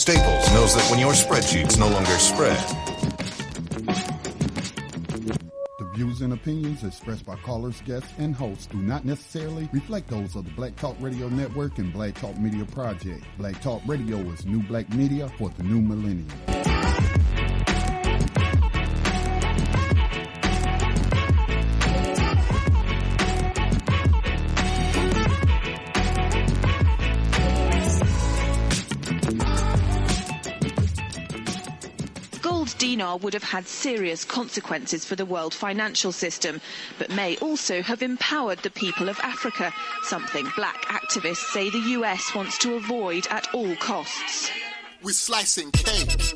Staples knows that when your spreadsheets no longer spread, the views and opinions expressed by callers, guests, and hosts do not necessarily reflect those of the Black Talk Radio Network and Black Talk Media Project. Black Talk Radio is new black media for the new millennium. Dinar would have had serious consequences for the world financial system, but may also have empowered the people of Africa, something black activists say the US wants to avoid at all costs. We're slicing cake.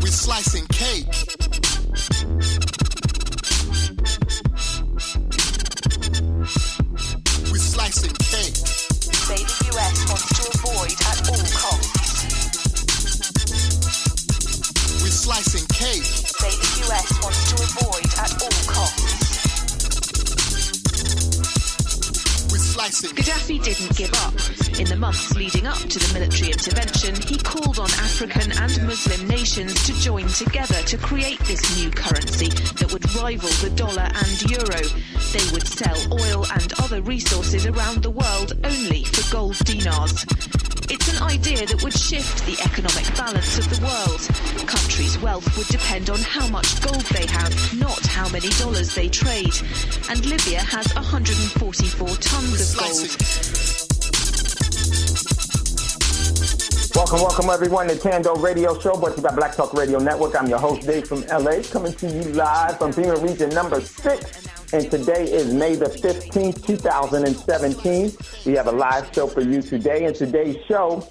We're slicing cake. We're slicing cake. Say the US wants to avoid at all costs. We're slicing cake. Say the US wants to avoid at all costs. We're slicing. Gaddafi didn't give up. In the months leading up to the military intervention, he called on African and Muslim nations to join together to create this new currency that would rival the dollar and euro. They would sell oil and other resources around the world only for gold dinars. It's an idea that would shift the economic balance of the world. Countries' wealth would depend on how much gold they have, not how many dollars they trade. And Libya has 144 tons of gold. Welcome everyone to Thando Radio Show, brought to you by Black Talk Radio Network. I'm your host, Dave from LA, coming to you live from Beamer Region number 6. And today is May the 15th, 2017. We have a live show for you today. And today's show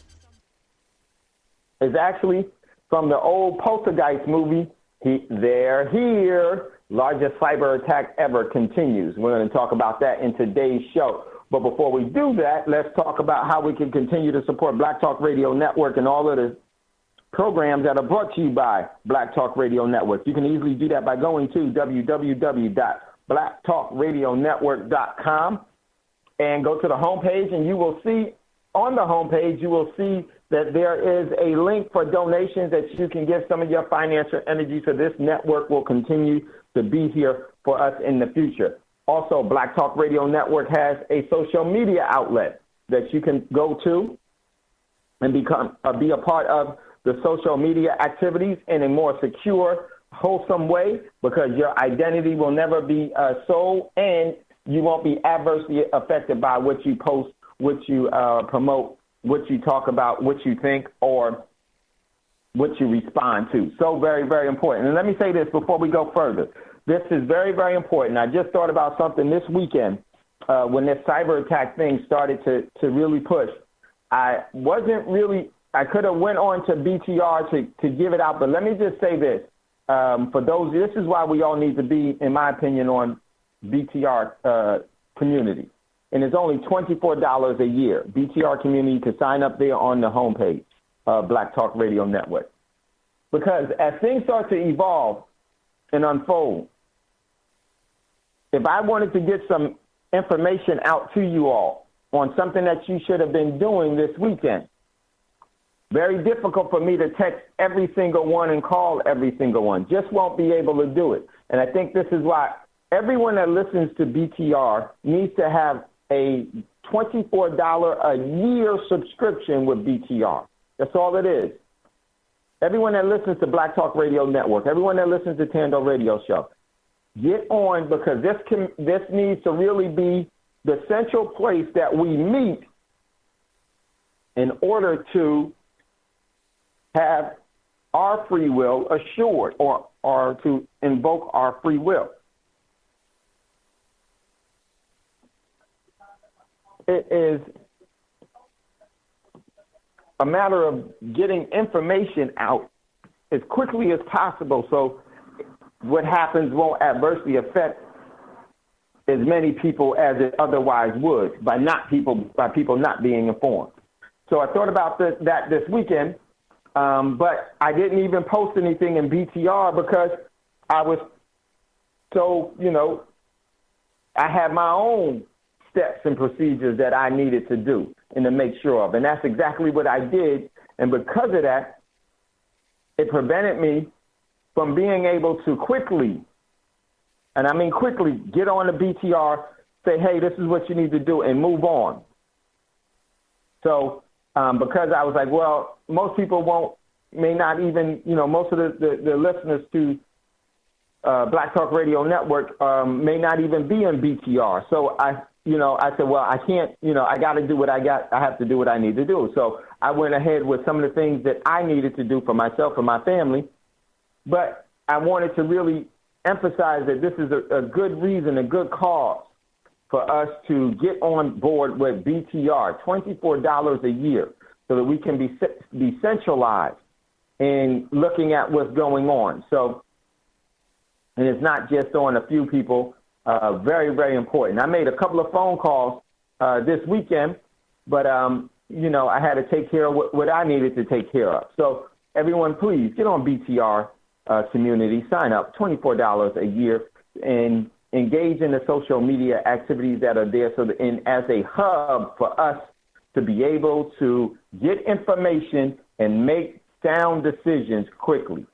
is actually from the old Poltergeist movie, They're Here. Largest cyber attack ever continues. We're going to talk about that in today's show. But before we do that, let's talk about how we can continue to support Black Talk Radio Network and all of the programs that are brought to you by Black Talk Radio Network. You can easily do that by going to www.blacktalkradionetwork.com and go to the homepage, and you will see on the homepage, you will see that there is a link for donations that you can give some of your financial energy so this network will continue to be here for us in the future. Also, Black Talk Radio Network has a social media outlet that you can go to and be a part of the social media activities in a more secure, wholesome way, because your identity will never be sold and you won't be adversely affected by what you post, what you promote, what you talk about, what you think, or what you respond to. So very, very important. And let me say this before we go further. This is very, very important. I just thought about something this weekend when this cyber attack thing started to really push. I could have went on to BTR to give it out, but let me just say this. For those, this is why we all need to be, in my opinion, on BTR community. And it's only $24 a year. BTR community to sign up there on the homepage of Black Talk Radio Network. Because as things start to evolve and unfold, if I wanted to get some information out to you all on something that you should have been doing this weekend, very difficult for me to text every single one and call every single one. Just won't be able to do it. And I think this is why everyone that listens to BTR needs to have a $24 a year subscription with BTR. That's all it is. Everyone that listens to Black Talk Radio Network, everyone that listens to Thando Radio Show, get on, because this needs to really be the central place that we meet in order to have our free will assured or to invoke our free will. It is a matter of getting information out as quickly as possible so what happens won't adversely affect as many people as it otherwise would by people not being informed. So I thought about that this weekend, but I didn't even post anything in BTR because I was so, I had my own steps and procedures that I needed to do and to make sure of. And that's exactly what I did. And because of that, it prevented me from being able to quickly, and I mean quickly, get on the BTR, say, hey, this is what you need to do, and move on. So because I was like, well, most people may not even, most of the listeners to Black Talk Radio Network may not even be in BTR. So I said, well, I can't, I got to do what I have to do what I need to do. So I went ahead with some of the things that I needed to do for myself and my family. But I wanted to really emphasize that this is a good reason, a good cause for us to get on board with BTR, $24 a year, so that we can be centralized in looking at what's going on. So, and it's not just on a few people, very, very important. I made a couple of phone calls this weekend, but, I had to take care of what I needed to take care of. So everyone, please get on BTR community, sign up, $24 a year, and engage in the social media activities that are there, so that as a hub for us to be able to get information and make sound decisions quickly.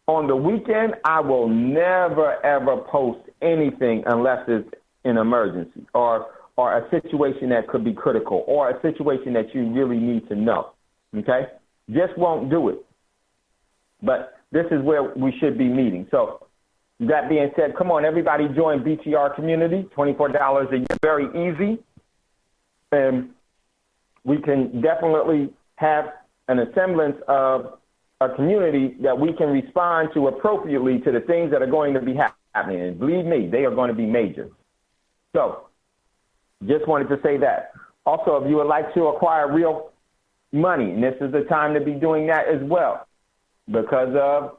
On the weekend, I will never, ever post anything unless it's an emergency or a situation that could be critical or a situation that you really need to know, okay? Just won't do it. But this is where we should be meeting. So that being said, come on, everybody join BTR community, $24 a year, very easy. And we can definitely have an semblance of a community that we can respond to appropriately to the things that are going to be happening. And believe me, they are going to be major. So just wanted to say that. Also, if you would like to acquire real money, and this is the time to be doing that as well, because of,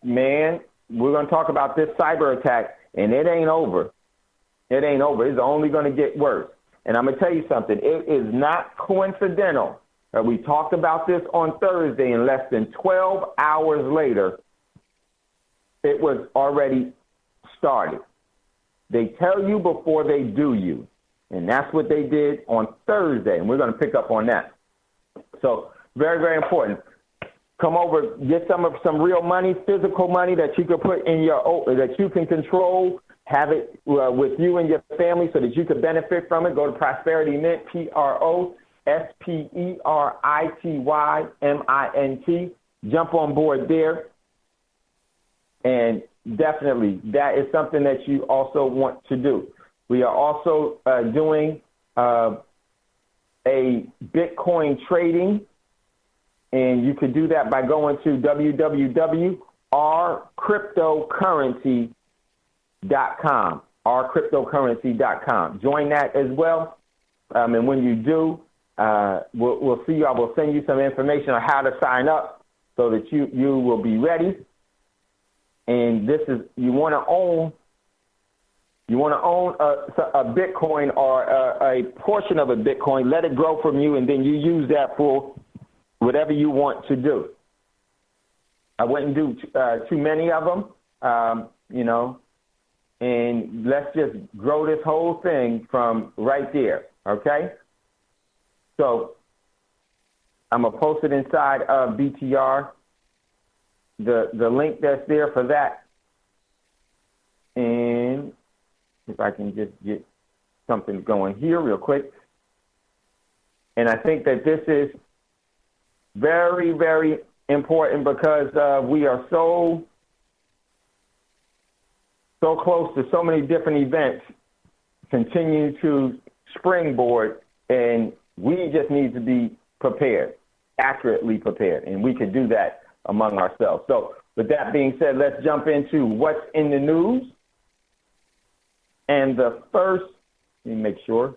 man, we're going to talk about this cyber attack, and it ain't over. It ain't over. It's only going to get worse. And I'm going to tell you something. It is not coincidental that we talked about this on Thursday, and less than 12 hours later, it was already started. They tell you before they do you. And that's what they did on Thursday, and we're going to pick up on that. So very, very important. Come over, get some real money, physical money that you can put in that you can control, have it with you and your family so that you can benefit from it. Go to Prosperity Mint, PROSPERITYMINT. Jump on board there. And definitely that is something that you also want to do. We are also doing a Bitcoin trading, and you could do that by going to www.ourcryptocurrency.com, ourcryptocurrency.com. Join that as well, and when you do, we'll see you. I will send you some information on how to sign up so that you will be ready. And this is, you want to own a Bitcoin or a portion of a Bitcoin, let it grow from you, and then you use that for whatever you want to do. I wouldn't do too many of them, and let's just grow this whole thing from right there, okay? So I'm going to post it inside of BTR, the link that's there for that. And if I can just get something going here real quick. And I think that this is very, very important because we are so close to so many different events continue to springboard, and we just need to be prepared, accurately prepared, and we could do that among ourselves. So with that being said, let's jump into what's in the news. And the first, let me make sure.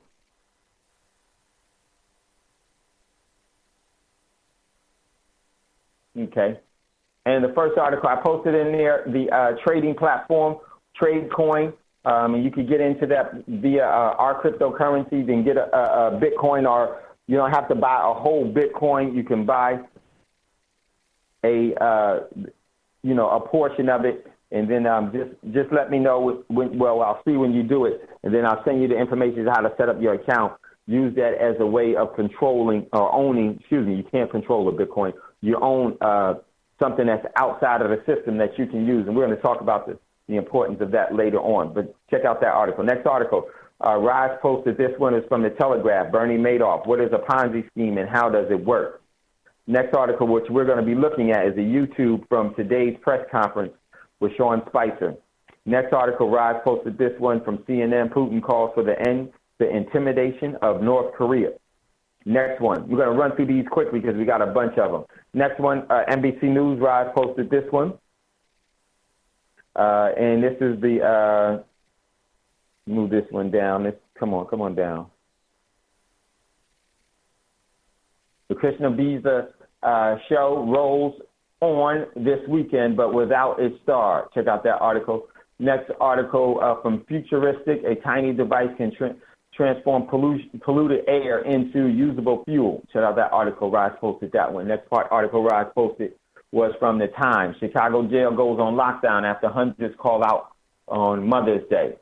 Okay. And the first article I posted in there, the trading platform, TradeCoin, and you can get into that via our cryptocurrency, then get a Bitcoin, or you don't have to buy a whole Bitcoin. You can buy a portion of it, and then just let me know I'll see when you do it, and then I'll send you the information on how to set up your account. Use that as a way of controlling or owning. You can't control a Bitcoin. You own something that's outside of the system that you can use, and we're going to talk about the importance of that later on. But check out that article. Next article, Rise posted this one is from the Telegraph. Bernie Madoff. What is a Ponzi scheme and how does it work? Next article, which we're going to be looking at, is a YouTube from today's press conference with Sean Spicer. Next article, Rise posted this one from CNN. Putin calls for the intimidation of North Korea. Next one, we're going to run through these quickly because we got a bunch of them. Next one, NBC News, Rise posted this one. And this is move this one down. Come on down. The Krishna Visa show rolls on this weekend, but without its star. Check out that article. Next article from Futuristic, a tiny device can transform polluted air into usable fuel. Check out that article. Rise posted that one. Next article Rise posted was from the Times. Chicago jail goes on lockdown after hundreds call out on Mother's Day.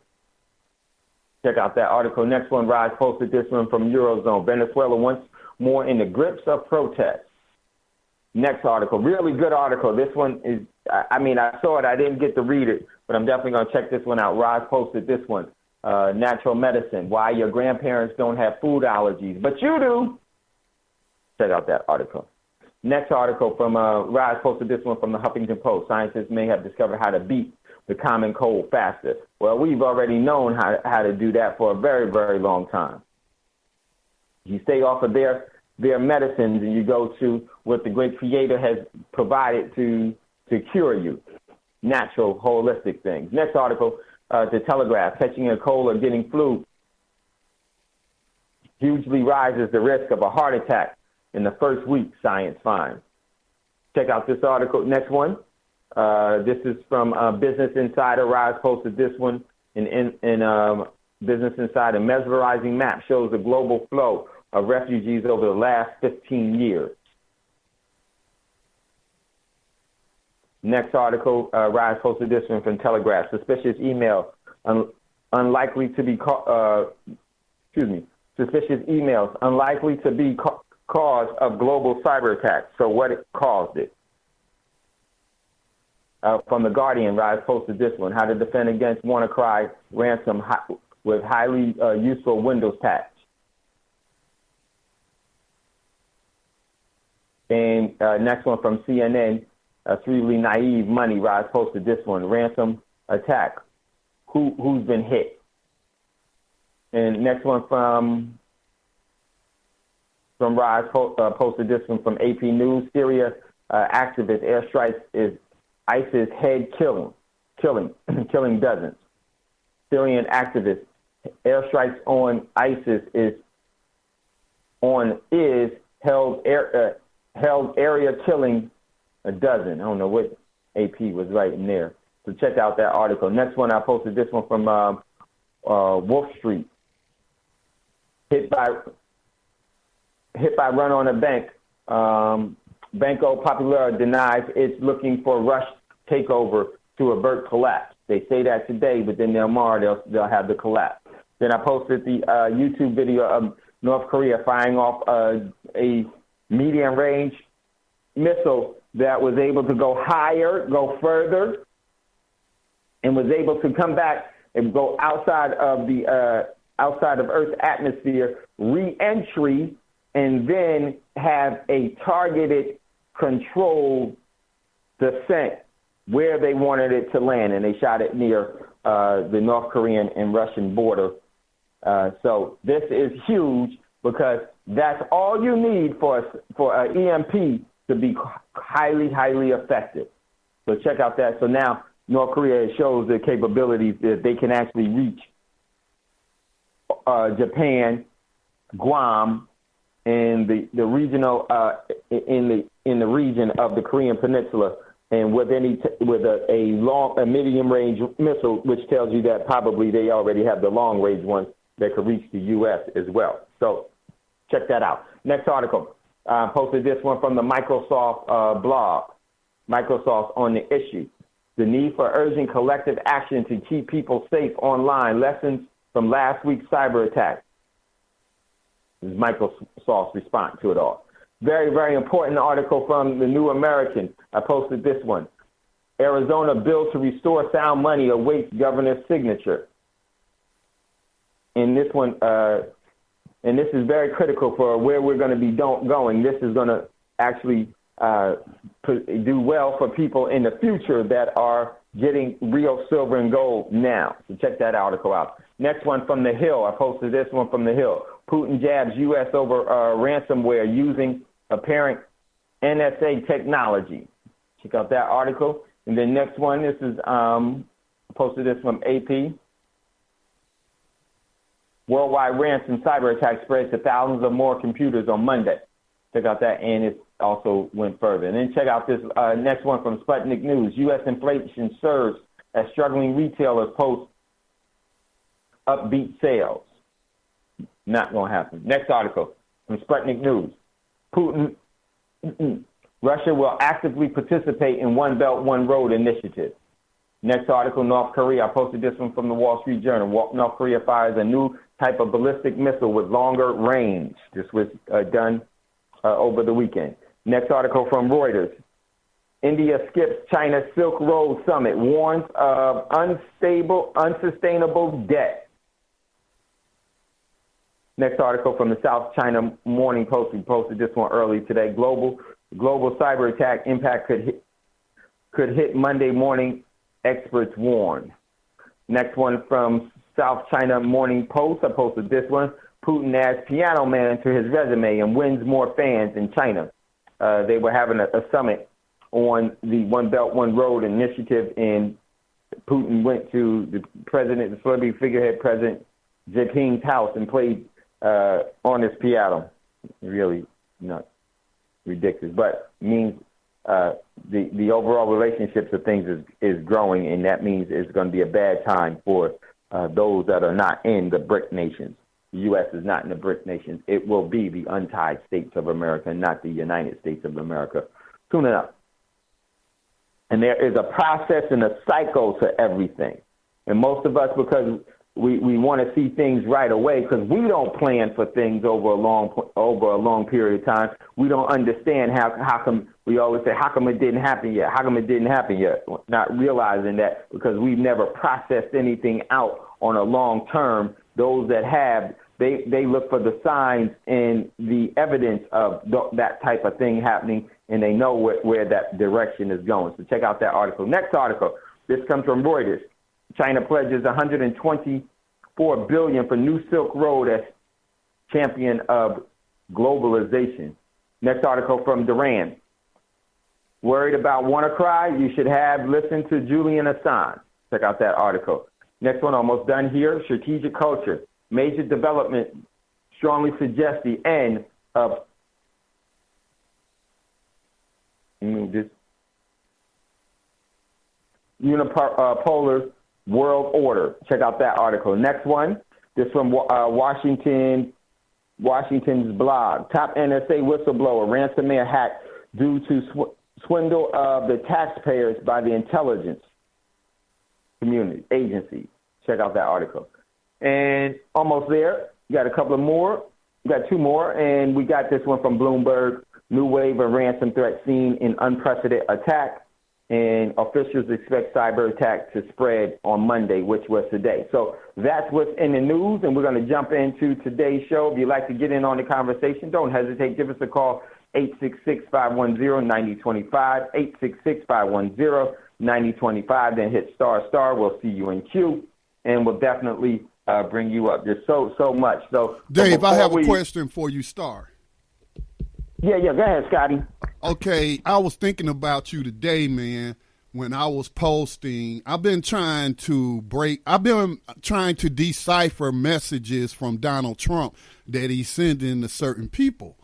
Check out that article. Next one, Rise posted this one from Eurozone. Venezuela once more in the grips of protests. Next article, really good article. This one is, I saw it. I didn't get to read it, but I'm definitely going to check this one out. Rise posted this one. Natural medicine, why your grandparents don't have food allergies, but you do. Check out that article. Next article from Rise posted this one from the Huffington Post. Scientists may have discovered how to beat the common cold faster. Well, we've already known how to do that for a very, very long time. You stay off of their medicines and you go to what the great creator has provided to cure you. Natural, holistic things. Next article, the Telegraph, catching a cold or getting flu hugely rises the risk of a heart attack in the first week, science finds. Check out this article. Next one. This is from Business Insider. Rise posted this one in Business Insider. Mesmerizing map shows the global flow of refugees over the last 15 years. Next article, Rise posted this one from Telegraph. Suspicious email, unlikely to be suspicious emails, unlikely to be cause of global cyber attacks. So what caused it? From The Guardian, Rise posted this one. How to defend against WannaCry ransom with highly useful Windows patch. And next one from CNN, Really Naive Money. Rise posted this one. Ransom attack. Who's been hit? And next one from Rise posted this one from AP News. Syria activist airstrikes is ISIS head killing dozens. Syrian activists airstrikes on ISIS held area killing a dozen. I don't know what AP was writing there. So check out that article. Next one, I posted this one from Wolf Street. Hit by run on a bank. Banco Popular denies it's looking for rush takeover to avert collapse. They say that today, but then tomorrow they'll have the collapse. Then I posted the YouTube video of North Korea firing off a medium-range missile that was able to go higher, go further, and was able to come back and go outside of Earth's atmosphere, re-entry, and then have a targeted, controlled descent where they wanted it to land, and they shot it near the North Korean and Russian border. So this is huge because that's all you need for an EMP to be highly, highly effective. So check out that. So now North Korea shows their capabilities that they can actually reach Japan, Guam, and the regional in the region of the Korean Peninsula, and with a medium range missile, which tells you that probably they already have the long range ones that could reach the U.S. as well. So check that out. Next article, posted this one from the Microsoft blog. Microsoft on the issue. The need for urgent collective action to keep people safe online. Lessons from last week's cyber attack. This is Microsoft's response to it all. Very, very important article from the New American. I posted this one. Arizona bill to restore sound money awaits governor's signature. And this one, and this is very critical for where we're going to be going. This is going to actually do well for people in the future that are getting real silver and gold now. So check that article out. Next one from The Hill. I posted this one from The Hill. Putin jabs U.S. over ransomware using apparent NSA technology. Check out that article. And then next one, this is posted this from AP. Worldwide ransom cyber attack spreads to thousands of more computers on Monday. Check out that, and it also went further. And then check out this next one from Sputnik News. U.S. inflation surges as struggling retailers post upbeat sales. Not going to happen. Next article from Sputnik News. Putin, Russia will actively participate in One Belt, One Road initiative. Next article, North Korea. I posted this one from the Wall Street Journal. North Korea fires a new type of ballistic missile with longer range. This was done over the weekend. Next article from Reuters. India skips China's Silk Road Summit, warns of unsustainable debt. Next article from the South China Morning Post. We posted this one early today. Global cyber attack impact could hit Monday morning, experts warn. Next one from South China Morning Post. I posted this one. Putin adds Piano Man to his resume and wins more fans in China. They were having a summit on the One Belt, One Road initiative, and Putin went to the celebrity figurehead President Xi Jinping's house and played on his piano. Really not ridiculous, but means the overall relationships of things is growing, and that means it's going to be a bad time for those that are not in the BRIC nations. The U.S. is not in the BRIC nations. It will be the untied states of America, not the United States of America. Tune it up. And there is a process and a cycle to everything. And most of us, because we want to see things right away, because we don't plan for things over a long period of time. We don't understand how come we always say, how come it didn't happen yet? How come it didn't happen yet? Not realizing that because we've never processed anything out on a long term. Those that have, they look for the signs and the evidence of that type of thing happening, and they know where that direction is going. So check out that article. Next article. This comes from Reuters. China pledges $124 billion for new Silk Road as champion of globalization. Next article from Duran. Worried about WannaCry? You should have listened to Julian Assange. Check out that article. Next one, almost done here. Strategic culture. Major development strongly suggests the end of unipolar world order. Check out that article. Next one, this from Washington's blog. Top NSA whistleblower, ransomware hack due to swindle of the taxpayers by the intelligence community agency. Check out that article. And almost there. You got a couple of more. We got two more, and we got this one from Bloomberg. New wave of ransom threat seen in unprecedented attack. And officials expect cyber attack to spread on Monday, which was today. So that's what's in the news, and we're going to jump into today's show. If you'd like to get in on the conversation, don't hesitate. Give us a call, 866-510-9025, 866-510-9025. Then hit **. We'll see you in queue, and we'll definitely bring you up. There's so much. So, Dave, I have a question for you, Star. Yeah, go ahead, Scotty. Okay, I was thinking about you today, man, when I was posting. I've been trying to decipher messages from Donald Trump that he's sending to certain people.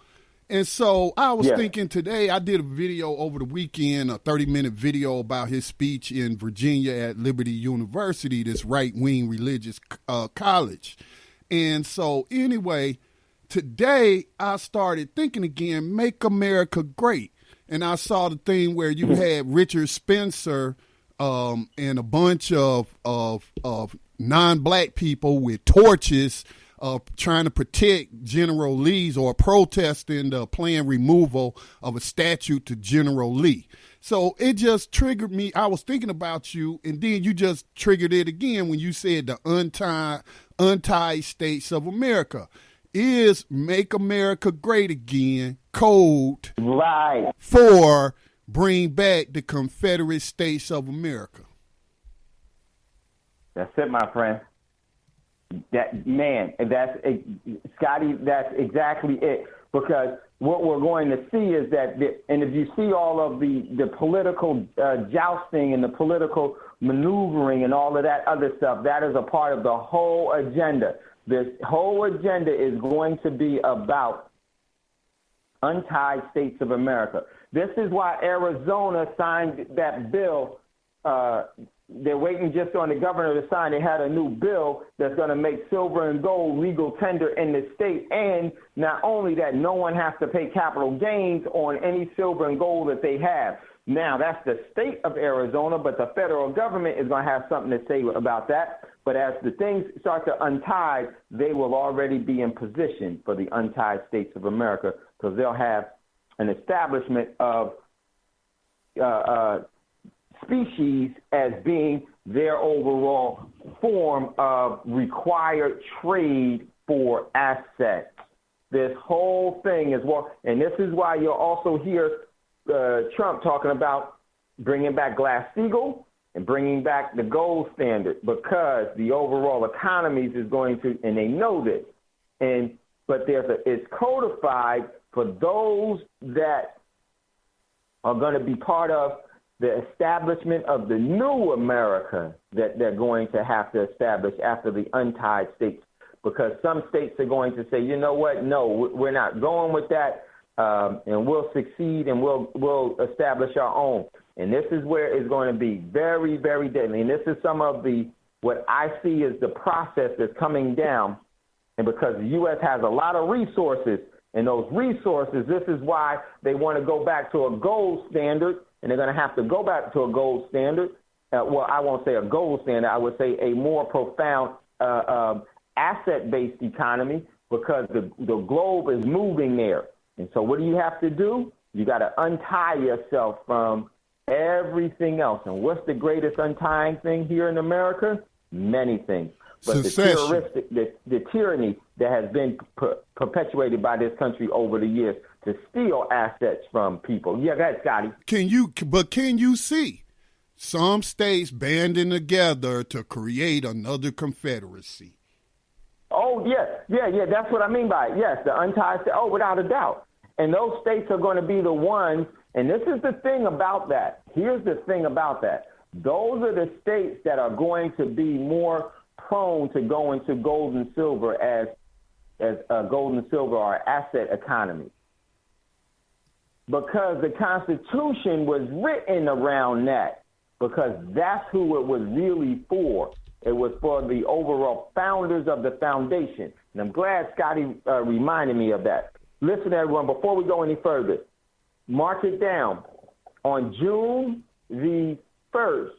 And so I was thinking today, I did a video over the weekend, a 30-minute video about his speech in Virginia at Liberty University, this right-wing religious college. And so anyway, today I started thinking again, make America great. and I saw the thing where you had Richard Spencer and a bunch of non-black people with torches trying to protect General Lee's or protesting the planned removal of a statue to General Lee. So it just triggered me. I was thinking about you, and then you just triggered it again when you said the untied states of America. Is Make America Great Again code for bring back the Confederate States of America? That's it, my friend. Scotty, that's exactly it. Because what we're going to see is that, and if you see all of the political jousting and the political maneuvering and all of that other stuff, that is a part of the whole agenda. This whole agenda is going to be about untied states of America. This is why Arizona signed that bill. They're waiting just on the governor to sign. They had a new bill that's going to make silver and gold legal tender in the state. And not only that, no one has to pay capital gains on any silver and gold that they have. Now, that's the state of Arizona, but the federal government is going to have something to say about that. But as the things start to untie, they will already be in position for the untied states of America, because they'll have an establishment of species as being their overall form of required trade for assets. This whole thing is and this is why you'll also hear Trump talking about bringing back Glass-Steagall and bringing back the gold standard, because the overall economies is going to, and they know this, but it's codified for those that are going to be part of the establishment of the new America that they're going to have to establish after the untied states, because some states are going to say, you know what, no, we're not going with that, and we'll succeed and we'll establish our own. And this is where it's going to be very, very deadly. And this is some of what I see is the process that's coming down. And because the U.S. has a lot of resources, and those resources, this is why they want to go back to a gold standard. And they're going to have to go back to a gold standard. Well, I won't say a gold standard. I would say a more profound asset-based economy, because the globe is moving there. And so what do you have to do? You got to untie yourself from everything else. And what's the greatest untying thing here in America? Many things. But the tyranny that has been perpetuated by this country over the years to steal assets from people. Yeah, go ahead, Scotty. Can you see some states banding together to create another confederacy? Oh, yes. Yeah. That's what I mean by it. Yes, the untied states. Oh, without a doubt. And those states are going to be the ones, and this is the thing about that. Here's the thing about that. Those are the states that are going to be more prone to go into gold and silver as gold and silver are asset economies. Because the Constitution was written around that, because that's who it was really for. It was for the overall founders of the foundation. And I'm glad Scotty reminded me of that. Listen, everyone, before we go any further, mark it down. On July the 1st,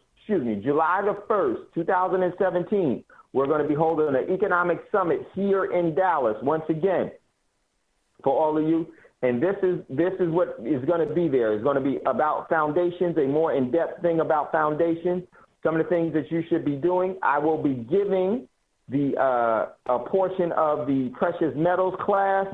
2017, we're going to be holding an economic summit here in Dallas once again for all of you. And this is what is going to be there. It's going to be about foundations, a more in-depth thing about foundations, some of the things that you should be doing. I will be giving a portion of the precious metals class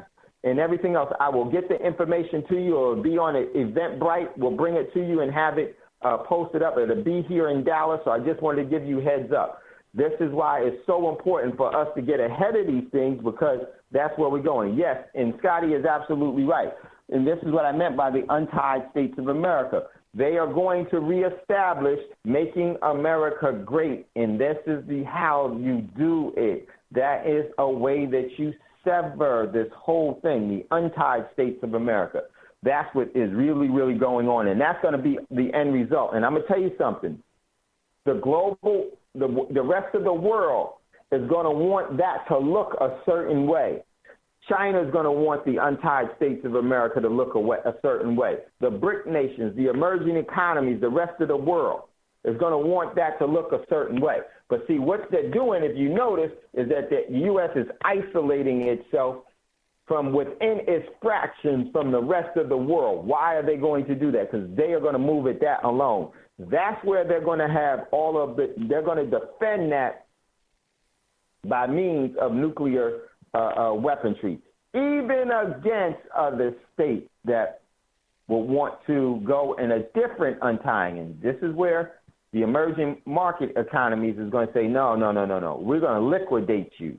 and everything else. I will get the information to you, or be on Eventbrite. We'll bring it to you and have it posted up. It'll be here in Dallas, so I just wanted to give you heads up. This is why it's so important for us to get ahead of these things, because that's where we're going. Yes, and Scotty is absolutely right. And this is what I meant by the untied states of America. They are going to reestablish making America great, and this is how you do it. That is a way that you sever this whole thing, the untied states of America. That's what is really, really going on, and that's going to be the end result. And I'm going to tell you something. The rest of the world is going to want that to look a certain way. China's going to want the untied states of America to look a certain way. The BRIC nations, the emerging economies, the rest of the world is going to want that to look a certain way. But see, what they're doing, if you notice, is that the U.S. is isolating itself from within its fractions from the rest of the world. Why are they going to do that? Because they are going to move it that alone. That's where they're going to have they're going to defend that by means of nuclear weaponry, even against other states that will want to go in a different untying. And this is where the emerging market economies is going to say, no. We're going to liquidate you.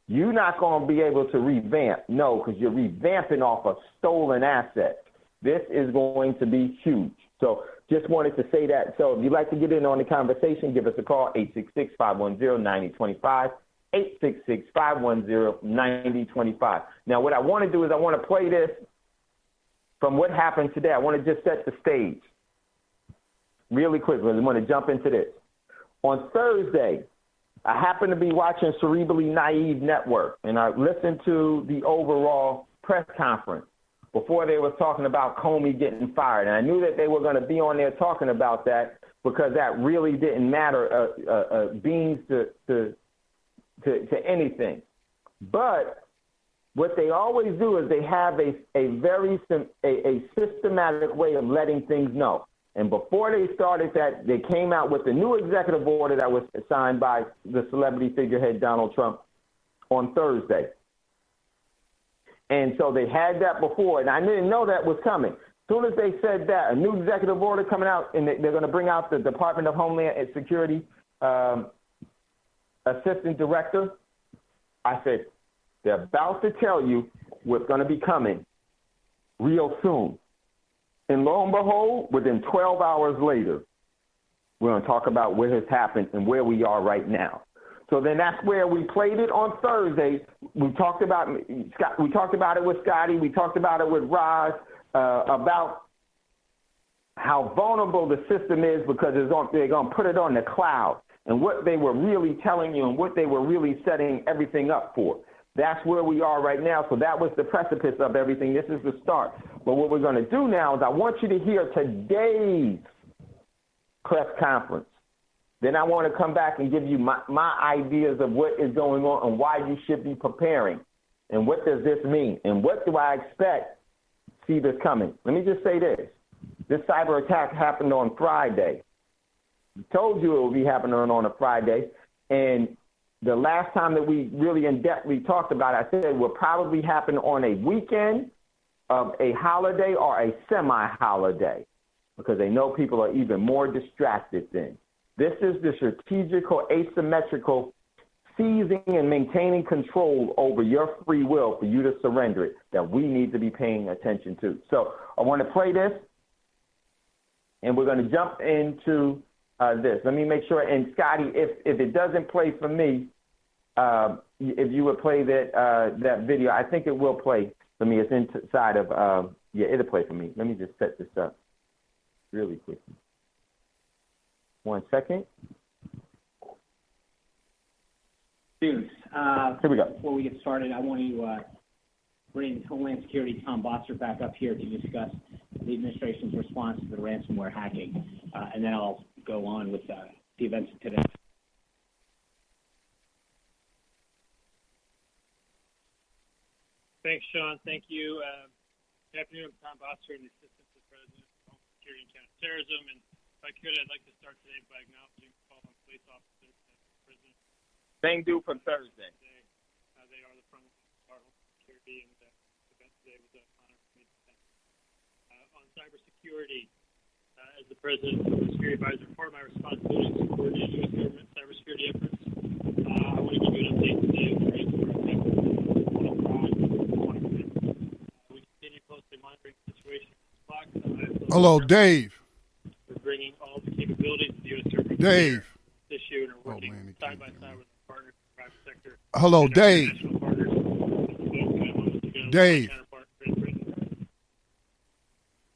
You're not going to be able to revamp. No, because you're revamping off a stolen asset. This is going to be huge. So just wanted to say that. So if you'd like to get in on the conversation, give us a call, 866-510-9025, 866-510-9025. Now, what I want to do is I want to play this from what happened today. I want to just set the stage really quickly. I want to jump into this. On Thursday, I happened to be watching Cerebrally Naive Network, and I listened to the overall press conference before they were talking about Comey getting fired. And I knew that they were going to be on there talking about that because that really didn't matter beans to anything. But what they always do is they have a very systematic way of letting things know. And before they started that, they came out with the new executive order that was signed by the celebrity figurehead Donald Trump on Thursday. And so they had that before, and I didn't know that was coming. As soon as they said that, a new executive order coming out, and they're going to bring out the Department of Homeland Security assistant director, I said, they're about to tell you what's going to be coming real soon. And lo and behold, within 12 hours later, we're going to talk about what has happened and where we are right now. So then that's where we played it on Thursday. We talked about it with Scotty. We talked about it with Roz about how vulnerable the system is because they're going to put it on the cloud and what they were really telling you and what they were really setting everything up for. That's where we are right now. So that was the precipice of everything. This is the start. But what we're going to do now is I want you to hear today's press conference. Then I want to come back and give you my ideas of what is going on and why you should be preparing. And what does this mean? And what do I expect see this coming? Let me just say this. This cyber attack happened on Friday. I told you it would be happening on a Friday. And the last time that we really in-depthly talked about it, I said it would probably happen on a weekend of a holiday or a semi-holiday because they know people are even more distracted then. This is the strategical, asymmetrical seizing and maintaining control over your free will for you to surrender it that we need to be paying attention to. So I want to play this, and we're going to jump into this. Let me make sure. And Scotty, if it doesn't play for me, if you would play that video, I think it will play for me. It's inside of it'll play for me. Let me just set this up really quickly. 1 second. Students, here we go. Before we get started, I want to bring Homeland Security Tom Bosser back up here to discuss the administration's response to the ransomware hacking, and then I'll go on with the events of today. Thanks, Sean. Thank you. Good afternoon. I'm Tom Bosser, the Assistant to the President of Homeland Security and Counterterrorism. And if I could, I'd like to start today by acknowledging fallen police officers and prisoners. Same due for Thursday. They are the front of our Homeland Security, and the event today was an honor for me to attend. On cybersecurity, as the President of the Security Advisor, part of my responsibility is to coordinate U.S. government cybersecurity efforts. I want to give you an update today on the ransomware attack. We continue closely monitoring the situation. Hello, Dave. We're bringing all the capabilities of the U.S. government Dave. This issue and are working side by side with the partners in the private sector. Hello, Dave. Dave.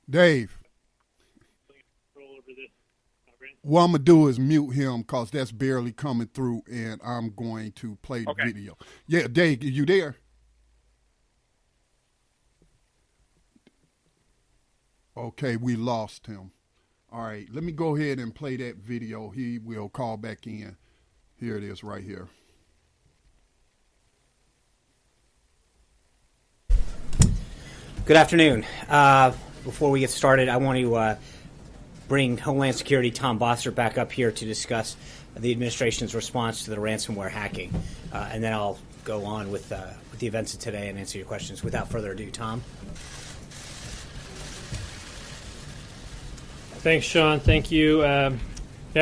Dave. What I'm going to do is mute him because that's barely coming through, and I'm going to play the video. Yeah, Dave, you there? Okay, we lost him. All right, let me go ahead and play that video. He will call back in. Here it is right here. Good afternoon. Before we get started, I want to bring Homeland Security Tom Bossert back up here to discuss the administration's response to the ransomware hacking. And then I'll go on with the events of today and answer your questions. Without further ado, Tom. Thanks, Sean. Thank you. Good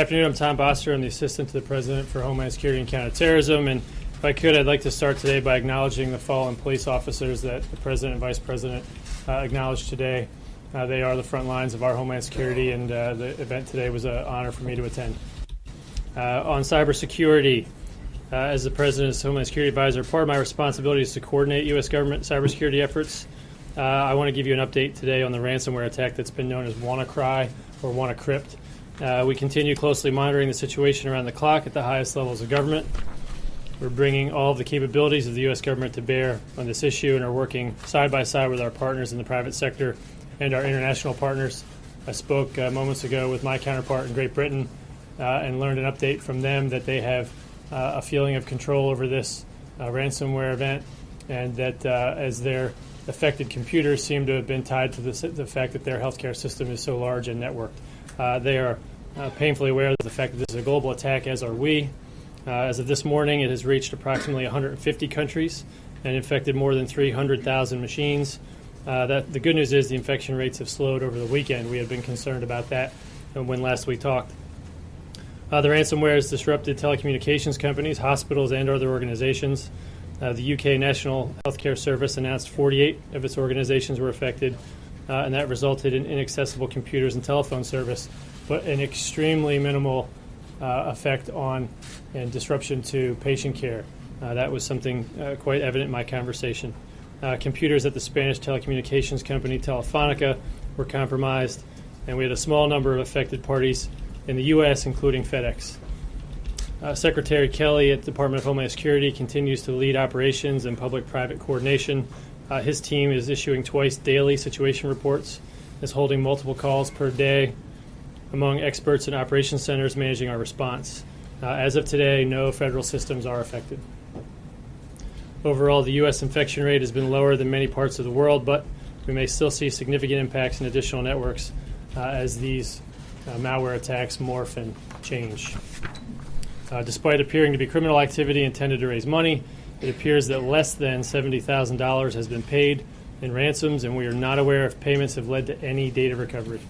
afternoon. I'm Tom Bossert. I'm the Assistant to the President for Homeland Security and Counterterrorism. And if I could, I'd like to start today by acknowledging the fallen police officers that the President and Vice President acknowledged today. They are the front lines of our Homeland Security, and the event today was an honor for me to attend. On cybersecurity, as the President's Homeland Security Advisor, part of my responsibility is to coordinate U.S. government cybersecurity efforts. I want to give you an update today on the ransomware attack that's been known as WannaCry or WannaCrypt. We continue closely monitoring the situation around the clock at the highest levels of government. We're bringing all of the capabilities of the U.S. government to bear on this issue and are working side by side with our partners in the private sector and our international partners. I spoke moments ago with my counterpart in Great Britain and learned an update from them that they have a feeling of control over this ransomware event, and that as their affected computers seem to have been tied to the fact that their healthcare system is so large and networked. They are painfully aware of the fact that this is a global attack, as are we. As of this morning, it has reached approximately 150 countries and infected more than 300,000 machines. The good news is the infection rates have slowed over the weekend. We had been concerned about that when last we talked. The ransomware has disrupted telecommunications companies, hospitals, and other organizations. The UK National Healthcare Service announced 48 of its organizations were affected, and that resulted in inaccessible computers and telephone service, but an extremely minimal effect on and disruption to patient care. That was something quite evident in my conversation. Computers at the Spanish telecommunications company Telefonica were compromised, and we had a small number of affected parties in the U.S., including FedEx. Secretary Kelly at the Department of Homeland Security continues to lead operations and public-private coordination. His team is issuing twice daily situation reports, is holding multiple calls per day among experts and operations centers managing our response. As of today, no federal systems are affected. Overall, the U.S. infection rate has been lower than many parts of the world, but we may still see significant impacts in additional networks as these malware attacks morph and change. Despite appearing to be criminal activity intended to raise money, it appears that less than $70,000 has been paid in ransoms, and we are not aware if payments have led to any data recovery.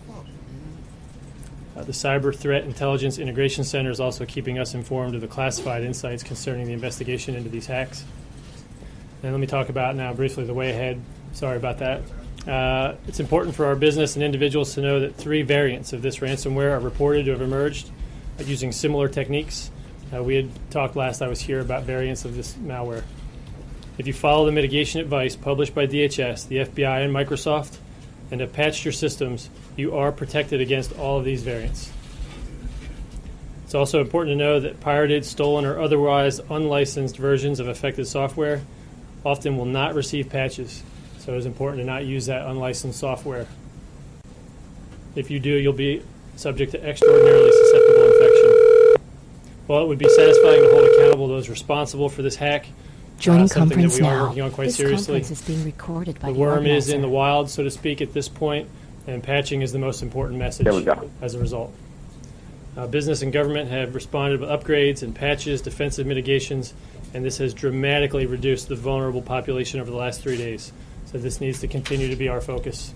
The Cyber Threat Intelligence Integration Center is also keeping us informed of the classified insights concerning the investigation into these hacks. And let me talk about now briefly the way ahead. Sorry about that. It's important for our business and individuals to know that 3 variants of this ransomware are reported to have emerged using similar techniques. We had talked last I was here about variants of this malware. If you follow the mitigation advice published by DHS, the FBI, and Microsoft, and have patched your systems, you are protected against all of these variants. It's also important to know that pirated, stolen, or otherwise unlicensed versions of affected software often will not receive patches, so it is important to not use that unlicensed software. If you do, you'll be subject to extraordinarily susceptible infection. While it would be satisfying to hold accountable those responsible for this hack, Joining something conference that we are now. working on quite This seriously. conference is being recorded by The the worm is organizer. in the wild, so to speak, at this point, and patching is the most important message There we go. as a result. Business and government have responded with upgrades and patches, defensive mitigations, and this has dramatically reduced the vulnerable population over the last 3 days. So this needs to continue to be our focus.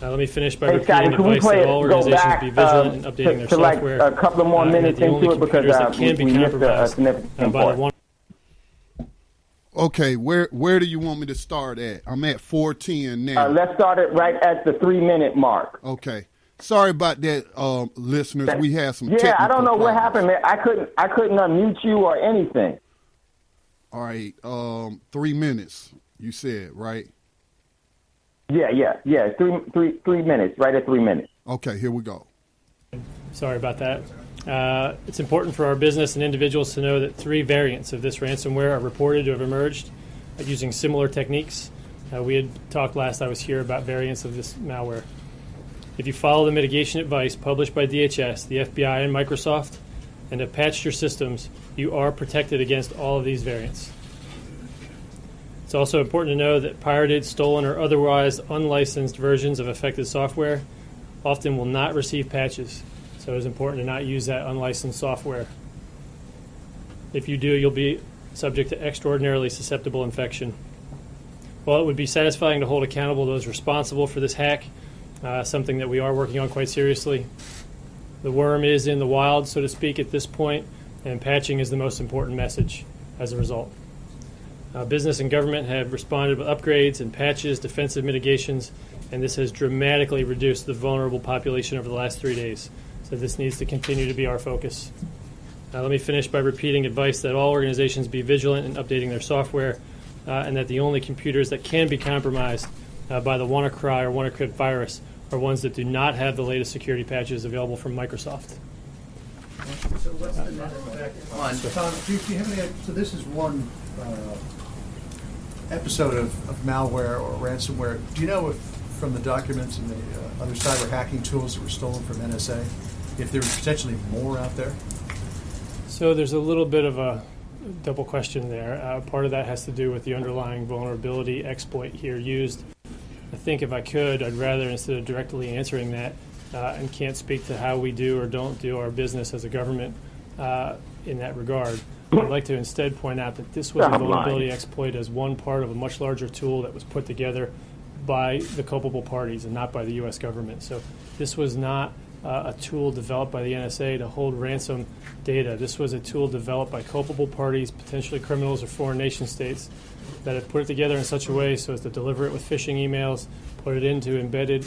Let me finish by Hey, repeating Scotty, the can we advice play that all it, go organizations back be vigilant in updating their to like software. a couple of more and that minutes the only into it because computers that can be we missed a compromised significant by part. the one. Okay, where do you want me to start at? I'm at 4:10 now. Let's start it right at the 3-minute mark. Okay. Sorry about that, listeners. We had some Yeah, I don't know technical what problems. happened, man. I couldn't unmute you or anything. All right, 3 minutes, you said, right? Yeah. 3 minutes, right at 3 minutes. Okay, here we go. Sorry about that. It's important for our business and individuals to know that 3 variants of this ransomware are reported to have emerged using similar techniques. We had talked last I was here about variants of this malware. If you follow the mitigation advice published by DHS, the FBI, and Microsoft, and have patched your systems, you are protected against all of these variants. It's also important to know that pirated, stolen, or otherwise unlicensed versions of affected software often will not receive patches, so it's important to not use that unlicensed software. If you do, you'll be subject to extraordinarily susceptible infection. While it would be satisfying to hold accountable those responsible for this hack, something that we are working on quite seriously, the worm is in the wild, so to speak, at this point, and patching is the most important message as a result. Business and government have responded with upgrades and patches, defensive mitigations, and this has dramatically reduced the vulnerable population over the last 3 days. So this needs to continue to be our focus. Let me finish by repeating advice that all organizations be vigilant in updating their software, and that the only computers that can be compromised by the WannaCry or WannaCrypt virus are ones that do not have the latest security patches available from Microsoft. So what's the net effect? Tom, do you have any? So this is one episode of malware or ransomware. Do you know if, from the documents and the other cyber hacking tools that were stolen from NSA, if there was potentially more out there? So there's a little bit of a double question there. Part of that has to do with the underlying vulnerability exploit here used. I think if I could, I'd rather, instead of directly answering that, and can't speak to how we do or don't do our business as a government in that regard, I'd like to instead point out that this was a vulnerability exploit as one part of a much larger tool that was put together by the culpable parties and not by the U.S. government. So this was not a tool developed by the NSA to hold ransom data. This was a tool developed by culpable parties, potentially criminals or foreign nation states, that have put it together in such a way so as to deliver it with phishing emails, put it into embedded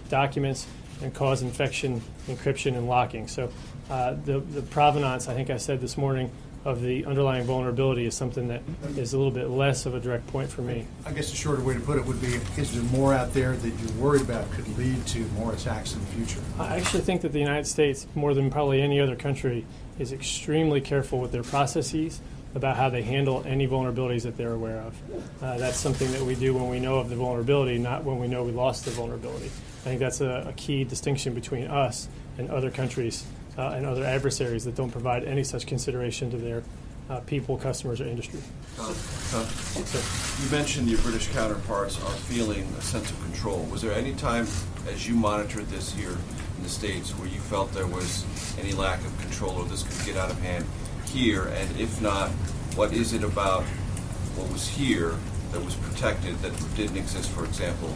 documents, and cause infection, encryption, and locking. So the provenance, I think I said this morning, of the underlying vulnerability is something that is a little bit less of a direct point for me. I guess a shorter way to put it would be, is there more out there that you're worried about could lead to more attacks in the future? I actually think that the United States, more than probably any other country, is extremely careful with their processes about how they handle any vulnerabilities that they're aware of. That's something that we do when we know of the vulnerability, not when we know we lost the vulnerability. I think that's a key distinction between us and other countries and other adversaries that don't provide any such consideration to their people, customers, or industry. You mentioned your British counterparts are feeling a sense of control. Was there any time, as you monitored this here in the States, where you felt there was any lack of control or this could get out of hand here? And if not, what is it about what was here that was protected that didn't exist, for example,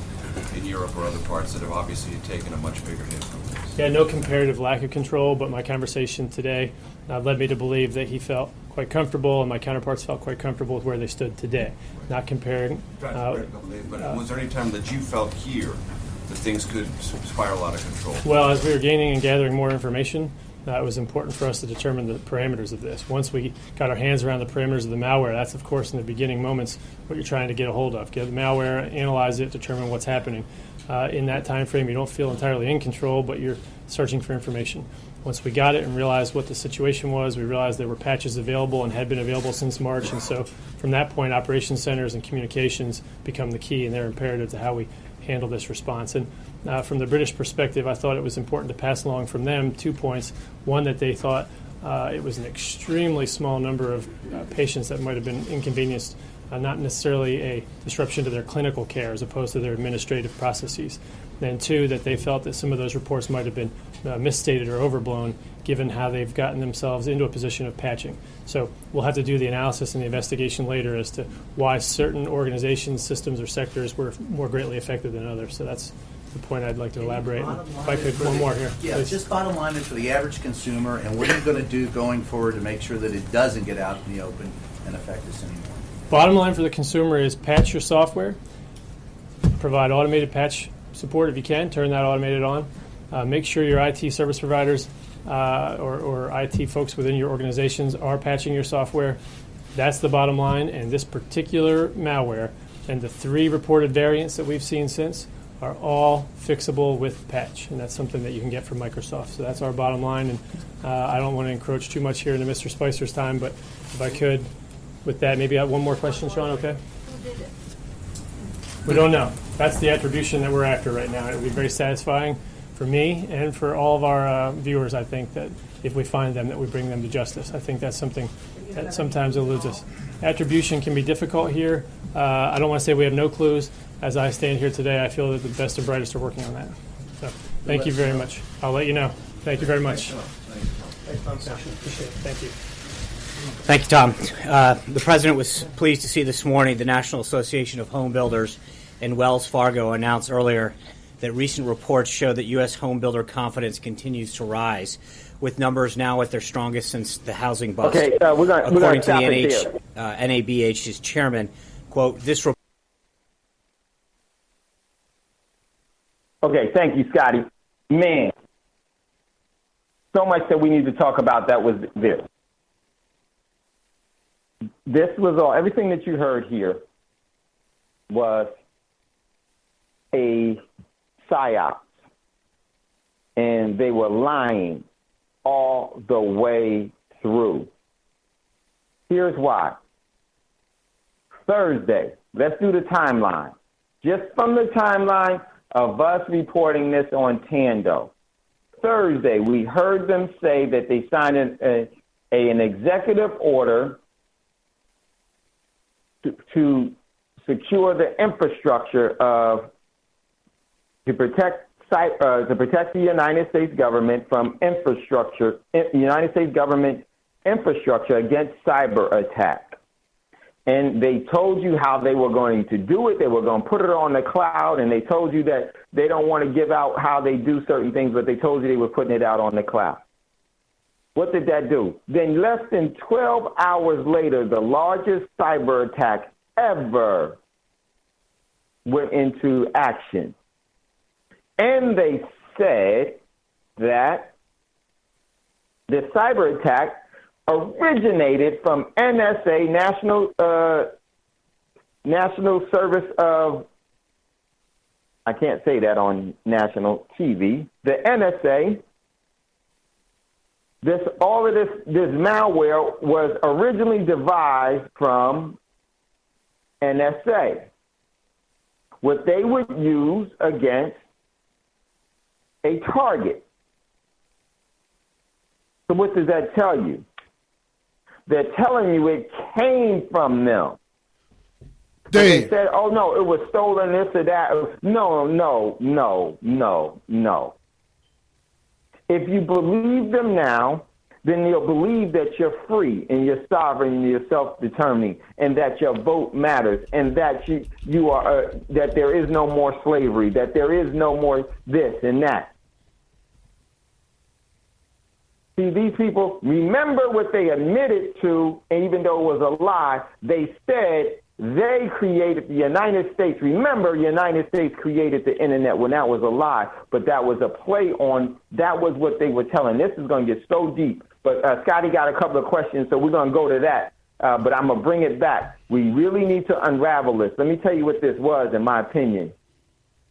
in Europe or other parts that have obviously taken a much bigger hit from this? Yeah, no comparative lack of control, but my conversation today led me to believe that he felt quite comfortable and my counterparts felt quite comfortable with where they stood today, not comparing. But was there any time that you felt here that things could spiral out of control? Well, as we were gaining and gathering more information, it was important for us to determine the parameters of this. Once we got our hands around the parameters of the malware, that's, of course, in the beginning moments what you're trying to get a hold of. Get the malware, analyze it, determine what's happening. In that time frame, you don't feel entirely in control, but you're searching for information. Once we got it and realized what the situation was, we realized there were patches available and had been available since March. And so from that point, operations centers and communications become the key, and they're imperative to how we handle this response. And from the British perspective, I thought it was important to pass along from them 2 points. One, that they thought it was an extremely small number of patients that might have been inconvenienced, not necessarily a disruption to their clinical care as opposed to their administrative processes. Then two, that they felt that some of those reports might have been misstated or overblown given how they've gotten themselves into a position of patching. So we'll have to do the analysis and the investigation later as to why certain organizations, systems, or sectors were more greatly affected than others. So that's the point I'd like to elaborate. If I could, one more here. Yeah, please. Just bottom line is for the average consumer, and what are you going to do going forward to make sure that it doesn't get out in the open and affect us anymore? Bottom line for the consumer is patch your software, provide automated patch support if you can, turn that automated on. Make sure your IT service providers or IT folks within your organizations are patching your software. That's the bottom line, and this particular malware and the 3 reported variants that we've seen since are all fixable with patch, and that's something that you can get from Microsoft. So that's our bottom line, and I don't want to encroach too much here into Mr. Spicer's time, but if I could, with that, maybe I have one more question, Sean, okay? Who did it? We don't know. That's the attribution that we're after right now. It would be very satisfying for me and for all of our viewers, I think that if we find them, that we bring them to justice. I think that's something that sometimes eludes us. Attribution can be difficult here. I don't want to say we have no clues. As I stand here today, I feel that the best and brightest are working on that. So thank you very much. I'll let you know. Thank you very much. Thanks, Tom. Appreciate it. Thank you. Thank you, Tom. The President was pleased to see this morning the National Association of Home Builders and Wells Fargo announced earlier that recent reports show that U.S. home builder confidence continues to rise, with numbers now at their strongest since the housing bust. Okay, we're going According to to stop the it there. NABH's chairman, quote, this report. Okay, thank you, Scotty. Man, so much that we need to talk about that was this. This was all, everything that you heard here was a psyop. And they were lying all the way through. Here's why. Thursday, let's do the timeline. Just from the timeline of us reporting this on Thando. Thursday, we heard them say that they signed an executive order to secure the infrastructure to protect the United States government from United States government infrastructure against cyber attack. And they told you how they were going to do it. They were going to put it on the cloud, and they told you that they don't want to give out how they do certain things, but they told you they were putting it out on the cloud. What did that do? Then less than 12 hours later, the largest cyber attack ever went into action. And they said that the cyber attack originated from NSA, National Service of, I can't say that on national TV, the NSA. All of this malware was originally devised from NSA. What they would use against a target. So what does that tell you? They're telling you it came from them. They said, oh, no, it was stolen, this or that. No. If you believe them now, then you'll believe that you're free and you're sovereign and you're self-determining and that your vote matters and that you are that there is no more slavery, that there is no more this and that. See, these people, remember what they admitted to, and even though it was a lie, they said they created the United States. Remember, the United States created the internet when that was a lie, but that was a play on, that was what they were telling. This is going to get so deep. But Scotty got a couple of questions, so we're going to go to that. But I'm going to bring it back. We really need to unravel this. Let me tell you what this was, in my opinion.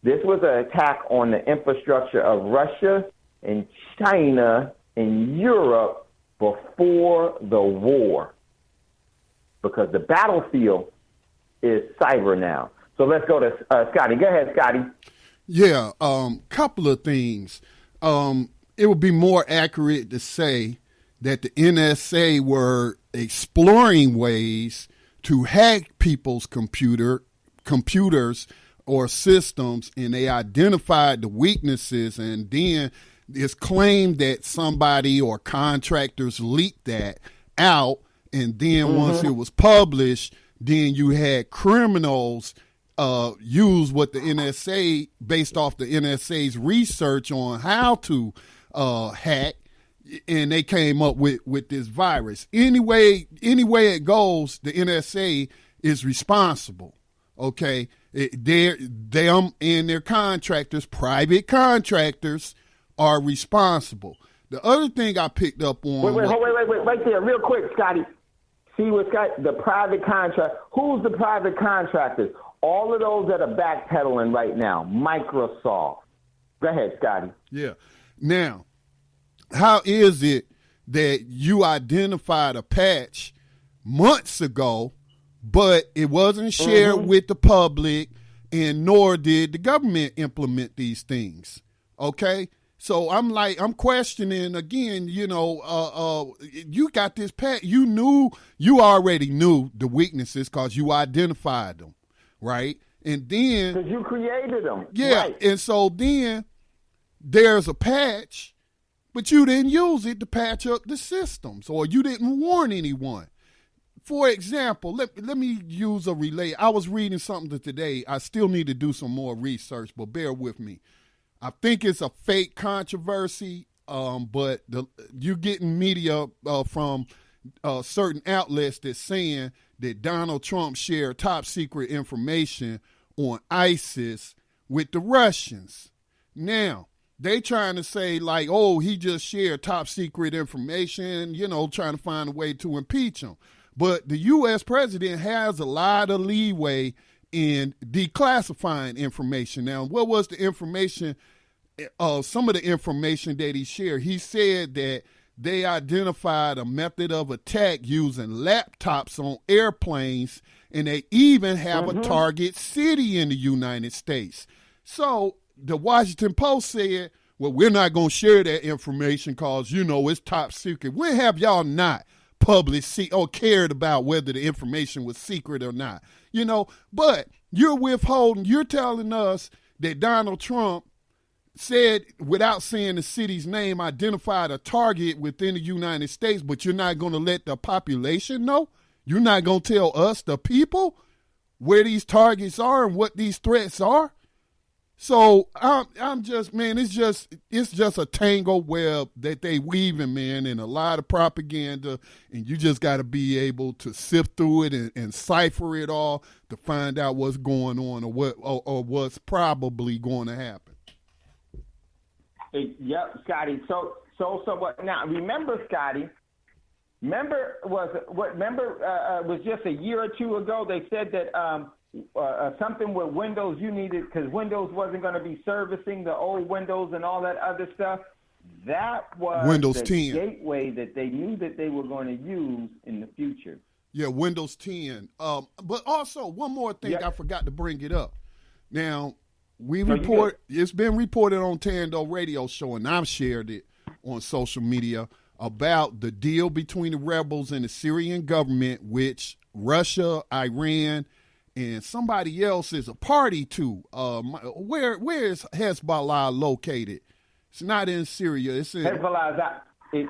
This was an attack on the infrastructure of Russia and China and Europe before the war, because the battlefield is cyber now. So let's go to Scotty. Go ahead, Scotty. Yeah, couple of things. It would be more accurate to say that the NSA were exploring ways to hack people's computers or systems, and they identified the weaknesses, and then it's claimed that somebody or contractors leaked that out, and then once it was published, then you had criminals use what the NSA, based off the NSA's research on how to hack, and they came up with this virus. Anyway it goes, the NSA is responsible. Okay, them and their contractors, private contractors, are responsible. The other thing I picked up on. Wait, right there, real quick, Scotty. See what's got the private contract. Who's the private contractors? All of those that are backpedaling right now. Microsoft. Go ahead, Scotty. Yeah. Now, how is it that you identified a patch months ago, but it wasn't shared with the public, and nor did the government implement these things? Okay? So I'm questioning again, you got this you already knew the weaknesses because you identified them, right? And then. Because you created them. Yeah. Right. And so then there's a patch, but you didn't use it to patch up the systems, or you didn't warn anyone. For example, let me use a relay. I was reading something today. I still need to do some more research, but bear with me. I think it's a fake controversy, but you're getting media from certain outlets that's saying that Donald Trump shared top secret information on ISIS with the Russians. Now, they trying to say like, oh, he just shared top secret information, trying to find a way to impeach him. But the U.S. president has a lot of leeway in declassifying information. Now, what was the information? Some of the information that he shared, he said that they identified a method of attack using laptops on airplanes, and they even have a target city in the United States. So the Washington Post said, well, we're not going to share that information because, it's top secret. When have y'all not published or cared about whether the information was secret or not? But you're telling us that Donald Trump said, without saying the city's name, identified a target within the United States, but you're not going to let the population know? You're not going to tell us, the people, where these targets are and what these threats are? So I'm just, man, it's just a tangled web that they weaving, man, and a lot of propaganda, and you just got to be able to sift through it and cipher it all to find out what's going on or what's probably going to happen. Yep, Scotty. So what? Now, remember, Scotty. Was just a year or two ago. They said that something with Windows you needed because Windows wasn't going to be servicing the old Windows and all that other stuff. That was Windows the 10 gateway that they knew that they were going to use in the future. Yeah, Windows 10. But also one more thing, I forgot to bring it up. Now. It's been reported on Thando Radio Show, and I've shared it on social media about the deal between the rebels and the Syrian government, which Russia, Iran, and somebody else is a party to. Where is Hezbollah located? It's not in Syria. It's in Hezbollah. It's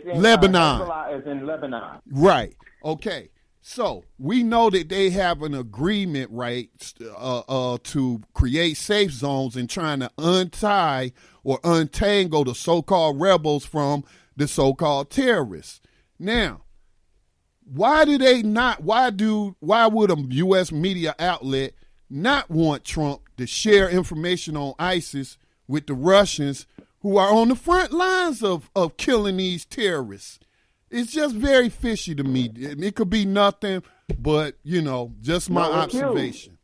in Lebanon. Hezbollah is in Lebanon. Right. Okay. So we know that they have an agreement, right, to create safe zones and trying to untie or untangle the so-called rebels from the so-called terrorists. Now, why would a U.S. media outlet not want Trump to share information on ISIS with the Russians who are on the front lines of killing these terrorists? It's just very fishy to me. It could be nothing, but, just my observation.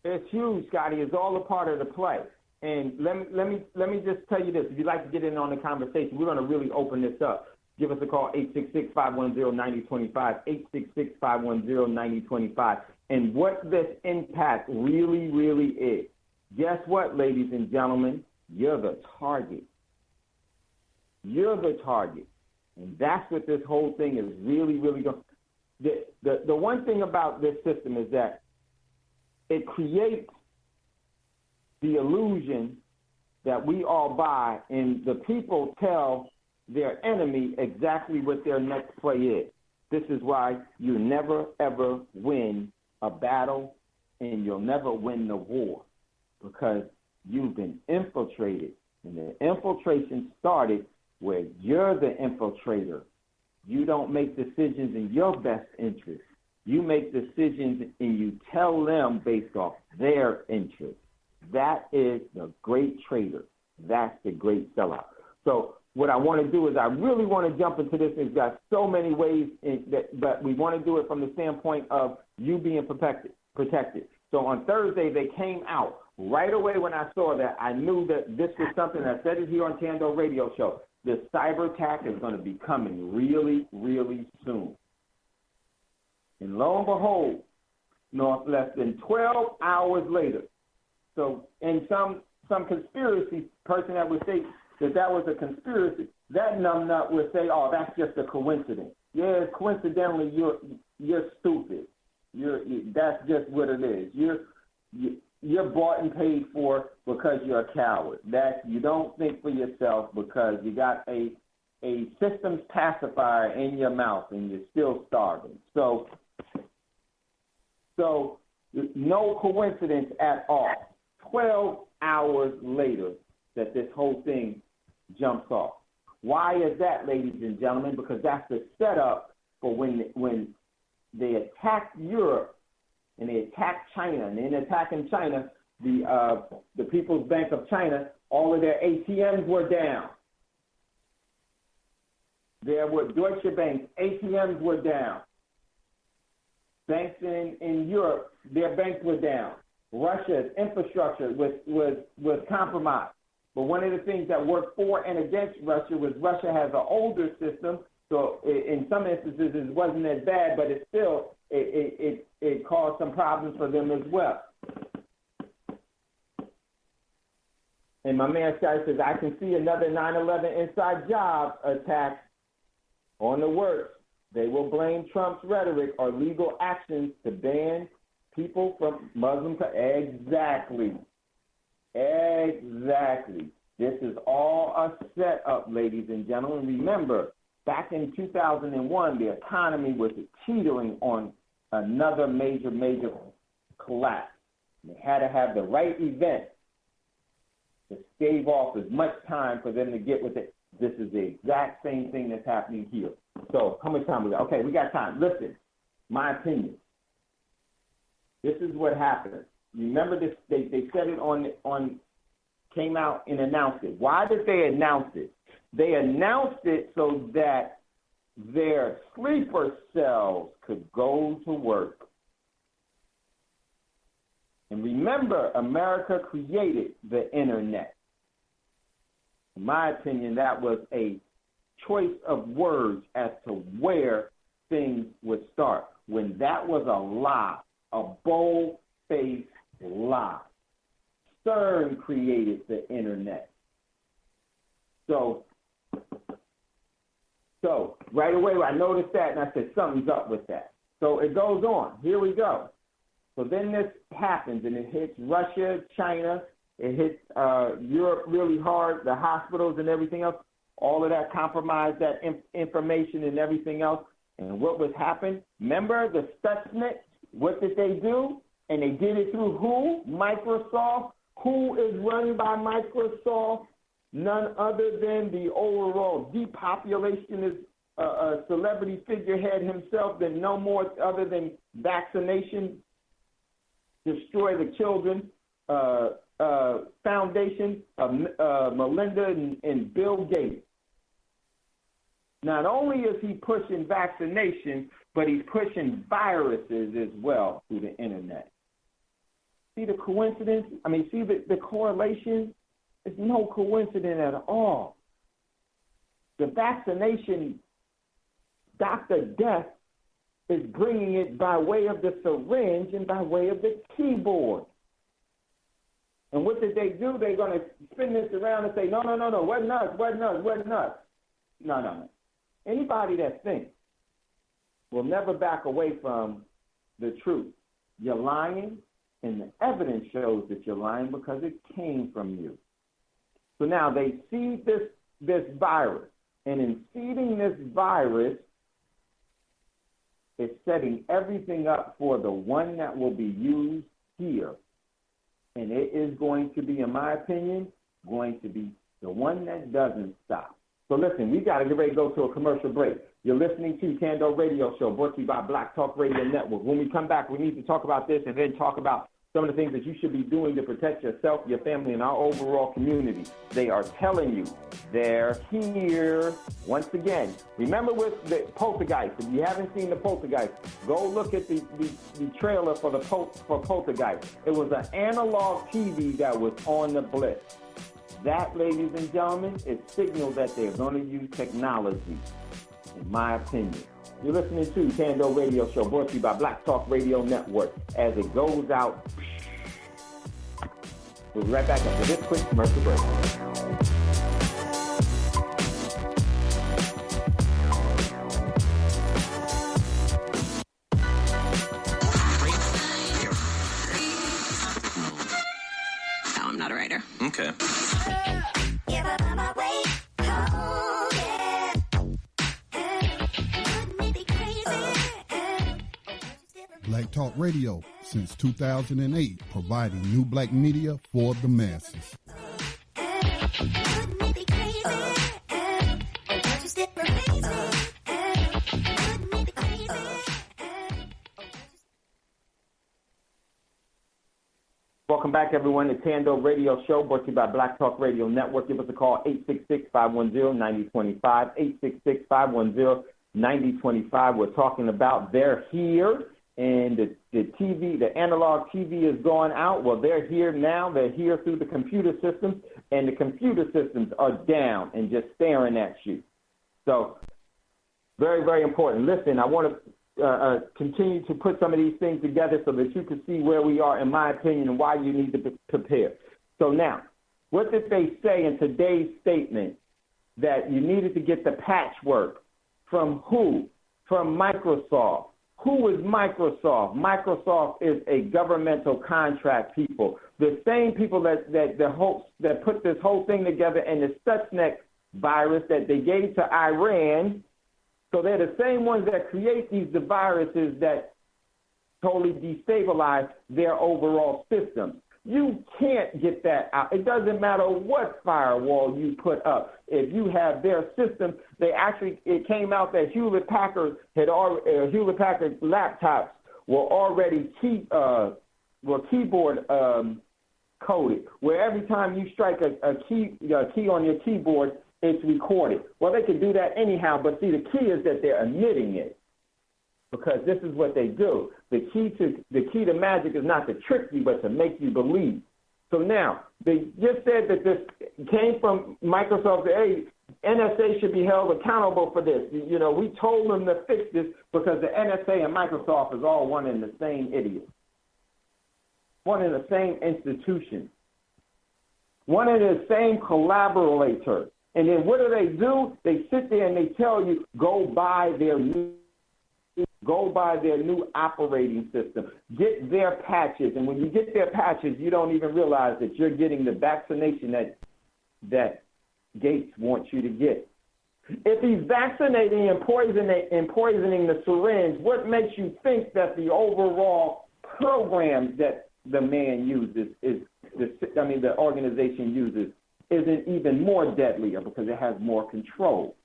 It's huge, Scotty. It's all a part of the play. And let me just tell you this. If you'd like to get in on the conversation, we're going to really open this up. Give us a call, 866-510-9025, 866-510-9025. And what this impact really, really is. Guess what, ladies and gentlemen? You're the target. You're the target. And that's what this whole thing is really, really going. The one thing about this system is that it creates the illusion that we all buy, and the people tell their enemy exactly what their next play is. This is why you never, ever win a battle, and you'll never win the war, because you've been infiltrated. And the infiltration started where you're the infiltrator. You don't make decisions in your best interest. You make decisions and you tell them based off their interest. That is the great trader. That's the great sellout. So what I want to do is I really want to jump into this. It's got so many ways, but we want to do it from the standpoint of you being protected. So on Thursday, they came out. Right away when I saw that, I knew that this was something. I said it here on Thando Radio Show. The cyber attack is going to be coming really, really soon. And lo and behold, less than 12 hours later, So, and some conspiracy person that would say that was a conspiracy, that numbnut would say, "Oh, that's just a coincidence." Yeah, coincidentally, you're stupid. That's just what it is. You're bought and paid for because you're a coward. That you don't think for yourself because you got a systems pacifier in your mouth and you're still starving. So no coincidence at all. 12 hours later that this whole thing jumps off. Why is that, ladies and gentlemen? Because that's the setup for when they attacked Europe and they attacked China, and in attacking China, the People's Bank of China, all of their ATMs were down. There were Deutsche Bank's ATMs were down. Banks in Europe, their banks were down. Russia's infrastructure was compromised. But one of the things that worked for and against Russia was Russia has an older system, so in some instances it wasn't as bad, but it still it caused some problems for them as well. And my man Sky says, I can see another 9/11 inside job attack on the works. They will blame Trump's rhetoric or legal actions to ban people from Muslim. Exactly. This is all a setup, ladies and gentlemen. Remember, back in 2001, the economy was teetering on another major collapse. They had to have the right event to stave off as much time for them to get with it. This is the exact same thing that's happening here. So how much time we got? Okay, we got time. Listen, my opinion. This is what happened. Remember this? They said it on came out and announced it. Why did they announce it? They announced it so that their sleeper cells could go to work. And remember, America created the internet. In my opinion, that was a choice of words as to where things would start. When that was a lie, a bold-faced lie. CERN created the internet. So right away I noticed that and I said something's up with that. So it goes on. Here we go. So then this happens and it hits Russia, China, it hits Europe really hard, the hospitals and everything else. All of that compromised that information and everything else. And what was happening? Remember the Stuxnet? What did they do? And they did it through who? Microsoft. Who is run by Microsoft? None other than the overall depopulationist celebrity figurehead himself, that no more other than vaccination, destroy the children, foundation of Melinda and Bill Gates. Not only is he pushing vaccination, but he's pushing viruses as well through the internet. See the coincidence? I mean, see the correlation? It's no coincidence at all. The vaccination, Dr. Death is bringing it by way of the syringe and by way of the keyboard. And what did they do? They're going to spin this around and say, no, wasn't us. No. Anybody that thinks will never back away from the truth. You're lying, and the evidence shows that you're lying because it came from you. So now they seed this virus, and in seeding this virus, it's setting everything up for the one that will be used here. And it is going to be, in my opinion, going to be the one that doesn't stop. So listen, we got to get ready to go to a commercial break. You're listening to Thando Radio Show, brought to you by Black Talk Radio Network. When we come back, we need to talk about this and then talk about some of the things that you should be doing to protect yourself, your family, and our overall community. They are telling you they're here. Once again, remember with the Poltergeist, if you haven't seen the Poltergeist, go look at the trailer for Poltergeist. It was an analog TV that was on the blitz. That, ladies and gentlemen, is signal that they're going to use technology, in my opinion. You're listening to Thando Radio Show, brought to you by Black Talk Radio Network. As it goes out, We'll be right back after this quick commercial break. No, I'm not a writer. Okay. Black Talk Radio, since 2008, providing new black media for the masses. Welcome back, everyone, to Thando Radio Show, brought to you by Black Talk Radio Network. Give us a call, 866-510-9025, 866-510-9025. We're talking about they're here, and the TV, the analog TV is going out. Well, they're here now. They're here through the computer systems, and the computer systems are down and just staring at you. So very, very important. Listen, I want to continue to put some of these things together so that you can see where we are, in my opinion, and why you need to prepare. So now, what did they say in today's statement? That you needed to get the patchwork from who? From Microsoft. Who is Microsoft? Microsoft is a governmental contract people. The same people that put this whole thing together, and the Stuxnet virus that they gave to Iran. So they're the same ones that create these viruses that totally destabilize their overall system. You can't get that out. It doesn't matter what firewall you put up. If you have their system, it came out that Hewlett Packard laptops were already keyboard coded, where every time you strike a key on your keyboard, it's recorded. Well, they can do that anyhow, but see, the key is that they're omitting it, because this is what they do. The key to magic is not to trick you, but to make you believe. So now, they just said that this came from Microsoft. Hey, NSA should be held accountable for this. You know, we told them to fix this because the NSA and Microsoft is all one and the same idiot. One and the same institution. One and the same collaborator. And then what do? They sit there and they tell you, go buy their new operating system. Get their patches. And when you get their patches, you don't even realize that you're getting the vaccination that Gates wants you to get. If he's vaccinating and poisoning the syringe, what makes you think that the overall program that the man uses the organization uses isn't even more deadlier because it has more control?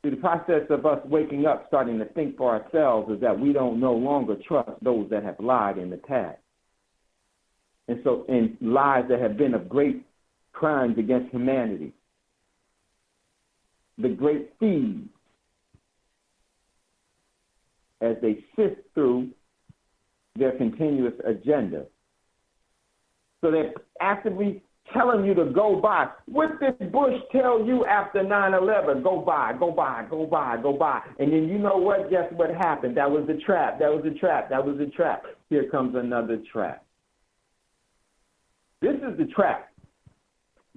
The process of us waking up, starting to think for ourselves, is that we don't no longer trust those that have lied in the past. And so, in lies that have been of great crimes against humanity, the great thieves, as they sift through their continuous agenda. So they're actively telling you to go buy. What did Bush tell you after 9/11? Go buy, go buy, go buy, go buy. And then you know what? Guess what happened? That was a trap. That was a trap. That was a trap. Here comes another trap. This is the trap.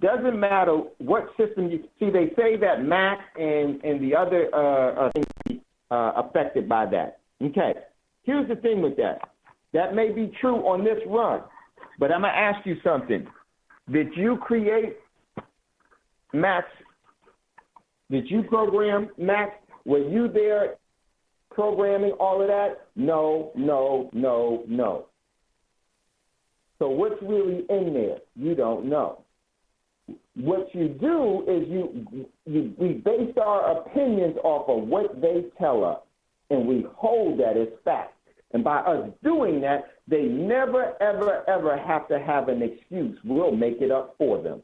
Doesn't matter what system you see. They say that Mac and the other things affected by that. Okay. Here's the thing with that. That may be true on this run, but I'm gonna ask you something. Did you create Macs? Did you program Macs? Were you there programming all of that? No, no, no, no. So what's really in there? You don't know. What you do is we base our opinions off of what they tell us, and we hold that as fact. And by us doing that, they never, ever, ever have to have an excuse. We'll make it up for them.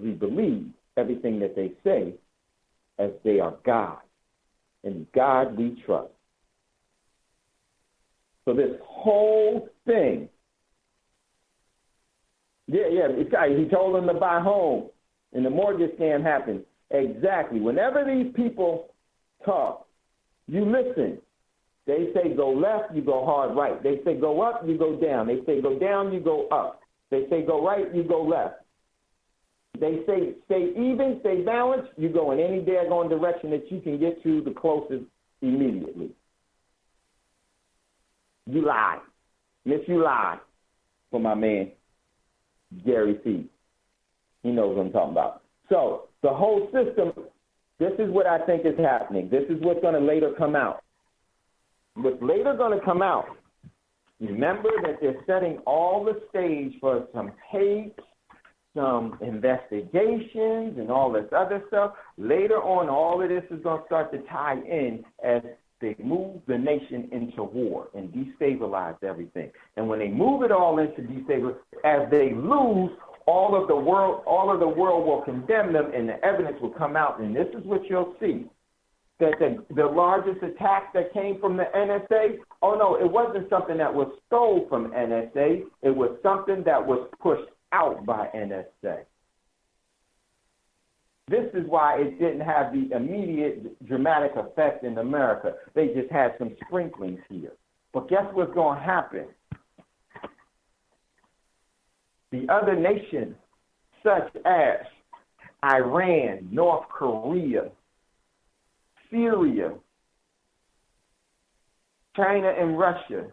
We believe everything that they say as they are God. And God we trust. So this whole thing, he told them to buy home, and the mortgage scam happened. Exactly. Whenever these people talk, you listen. They say go left, you go hard right. They say go up, you go down. They say go down, you go up. They say go right, you go left. They say stay even, stay balanced, you go in any daggone direction that you can get to the closest immediately. You lie. Miss, you lie. For my man, Gary C. He knows what I'm talking about. So the whole system, this is what I think is happening. This is what's going to later come out. What's later going to come out, remember that they're setting all the stage for some tapes, some investigations, and all this other stuff. Later on, all of this is going to start to tie in as they move the nation into war and destabilize everything. And when they move it all into destabilize, as they lose, all of the world will condemn them, and the evidence will come out. And this is what you'll see. That the largest attack that came from the NSA, oh no, it wasn't something that was stole from NSA. It was something that was pushed out by NSA. This is why it didn't have the immediate dramatic effect in America. They just had some sprinklings here. But guess what's going to happen? The other nations, such as Iran, North Korea, Syria, China, and Russia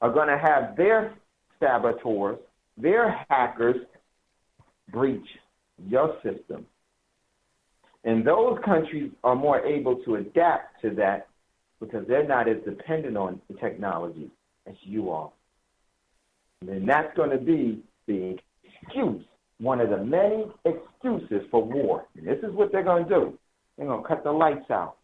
are going to have their saboteurs, their hackers, breach your system. And those countries are more able to adapt to that because they're not as dependent on the technology as you are. And that's going to be the excuse, one of the many excuses for war. And this is what they're going to do. They're going to cut the lights out.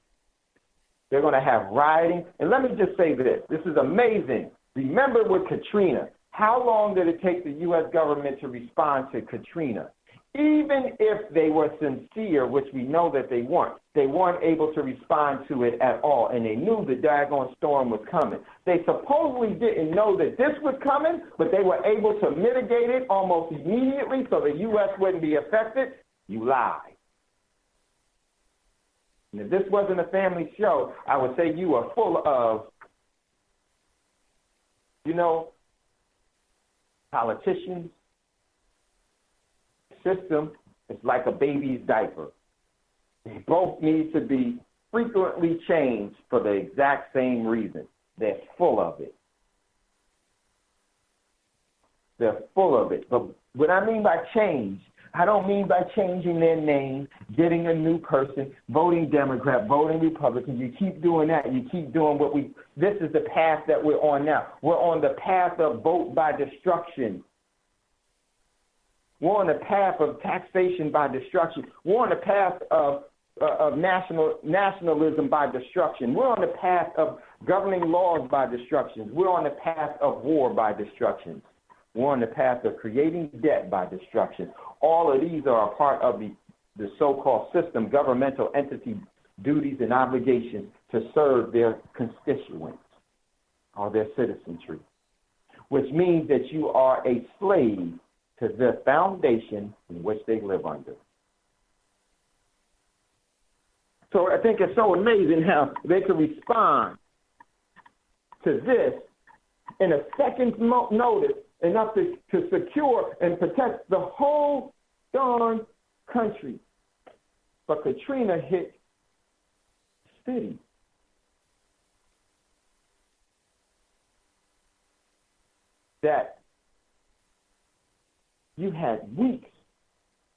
They're going to have rioting. And let me just say this. This is amazing. Remember with Katrina, how long did it take the U.S. government to respond to Katrina? Even if they were sincere, which we know that they weren't able to respond to it at all, and they knew the daggone storm was coming. They supposedly didn't know that this was coming, but they were able to mitigate it almost immediately so the U.S. wouldn't be affected. You lie. And if this wasn't a family show, I would say you are full of, politicians. System is like a baby's diaper. They both need to be frequently changed for the exact same reason. They're full of it. They're full of it. But what I mean by change, I don't mean by changing their name, getting a new person, voting Democrat, voting Republican. You keep doing that. You keep doing this is the path that we're on now. We're on the path of vote by destruction. We're on the path of taxation by destruction. We're on the path of nationalism by destruction. We're on the path of governing laws by destruction. We're on the path of war by destruction. We're on the path of creating debt by destruction. All of these are a part of the so-called system, governmental entity duties and obligations to serve their constituents or their citizenry, which means that you are a slave to the foundation in which they live under. So I think it's so amazing how they can respond to this in a second's notice, enough to secure and protect the whole darn country. But Katrina hit city. That you had weeks,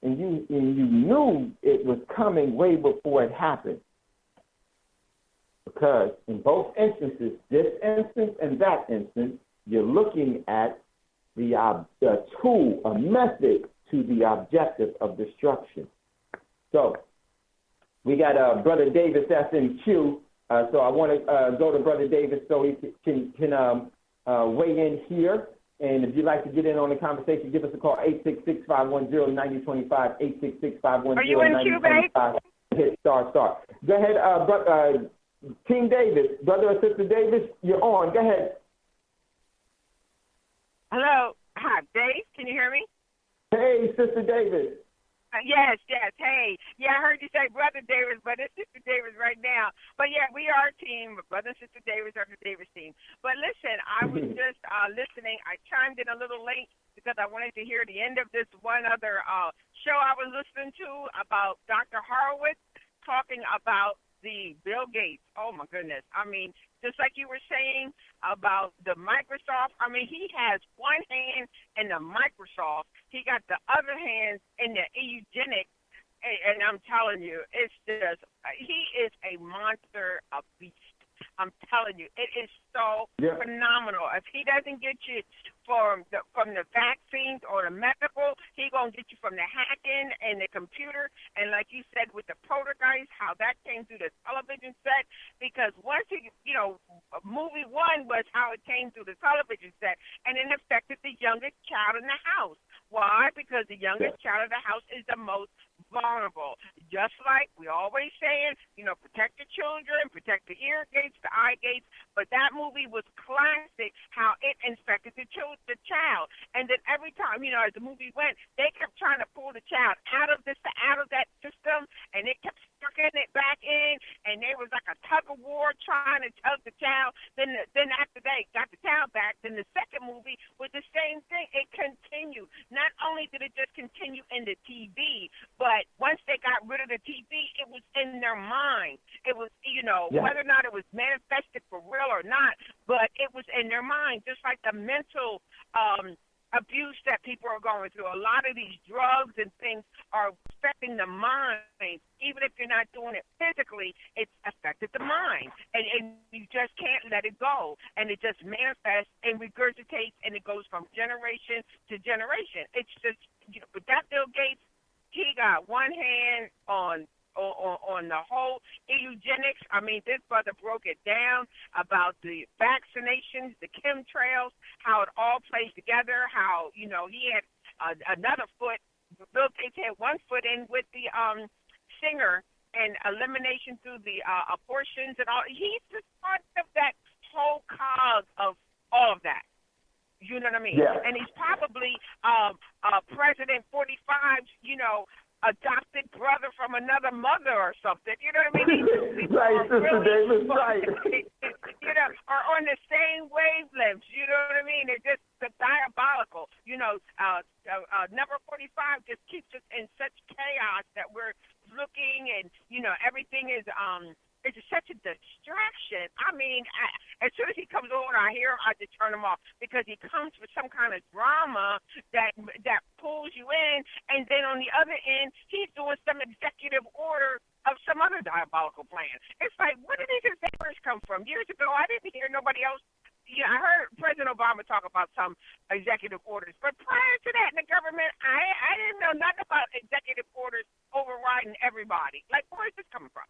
and you knew it was coming way before it happened. Because in both instances, this instance and that instance, you're looking at the tool, a method to the objective of destruction. So we got Brother Davis that's in queue. So I want to go to Brother Davis so he can weigh in here. And if you'd like to get in on the conversation, give us a call, 866-510-9025, 866-510-9025. Are you in queue, babe? Hit star. Go ahead, King Davis, brother or sister Davis, you're on. Go ahead. Hello. Hi, Dave. Can you hear me? Hey, Sister Davis. Yes. Hey, I heard you say Brother Davis, but it's Sister Davis right now. But yeah, we are a team. Brother and Sister Davis are the Davis team. But listen, I was just listening. I chimed in a little late because I wanted to hear the end of this one other show I was listening to about Dr. Horowitz talking about the Bill Gates. Oh my goodness. I mean, just like you were saying about the Microsoft, I mean, he has one hand in the Microsoft. He got the other hand in the eugenics. And I'm telling you, it's just, he is a monster, a beast. I'm telling you, it is so phenomenal. If he doesn't get you from the vaccines or the medical, he gonna get you from the hacking and the computer. And like you said with the poltergeist, how that came through the television set. Because once movie one was how it came through the television set, and it affected the youngest child in the house. Why? Because the youngest child of the house is the most vulnerable. Just like we always saying, protect the children, protect the ear gates, the eye gates. But that movie was classic, how it infected the child. And then every time, as the movie went, they kept trying to pull the child out of that system, and it kept sucking it back in, and there was like a tug of war trying to tug the child. Then after they got the child back, then the second movie was the same thing. It continued. Not only did it just continue in the TV, but once they got rid of the TV, it was in their mind. It was, whether or not it was manifested for real or not, but it was in their mind, just like the mental abuse that people are going through. A lot of these drugs and things are affecting the mind. Even if you're not doing it physically, it's affected the mind. And you just can't let it go. And it just manifests and regurgitates, and it goes from generation to generation. It's just, but that Bill Gates, he got one hand on the whole eugenics. I mean, this brother broke it down about the vaccinations, the chemtrails, how it all plays together, how, he had another foot. Bill Gates had one foot in with the singer and elimination through the abortions and all. He's just part of that whole cog of all of that. You know what I mean? Yeah. And he's probably President 45's, adopted brother from another mother or something. You know what I mean? Right, Sister Davis, right. Or on the same wavelengths. You know what I mean? They're just diabolical. Number 45 just keeps us in such chaos that we're looking and, everything is it's such a distraction. I mean, as soon as he comes over, I hear him, I just turn him off because he comes with some kind of drama that pulls you in, and then on the other end, he's doing some executive order of some other diabolical plan. It's like, where did these orders come from? Years ago, I didn't hear nobody else. I heard President Obama talk about some executive orders, but prior to that in the government, I didn't know nothing about executive orders overriding everybody. Like, where is this coming from?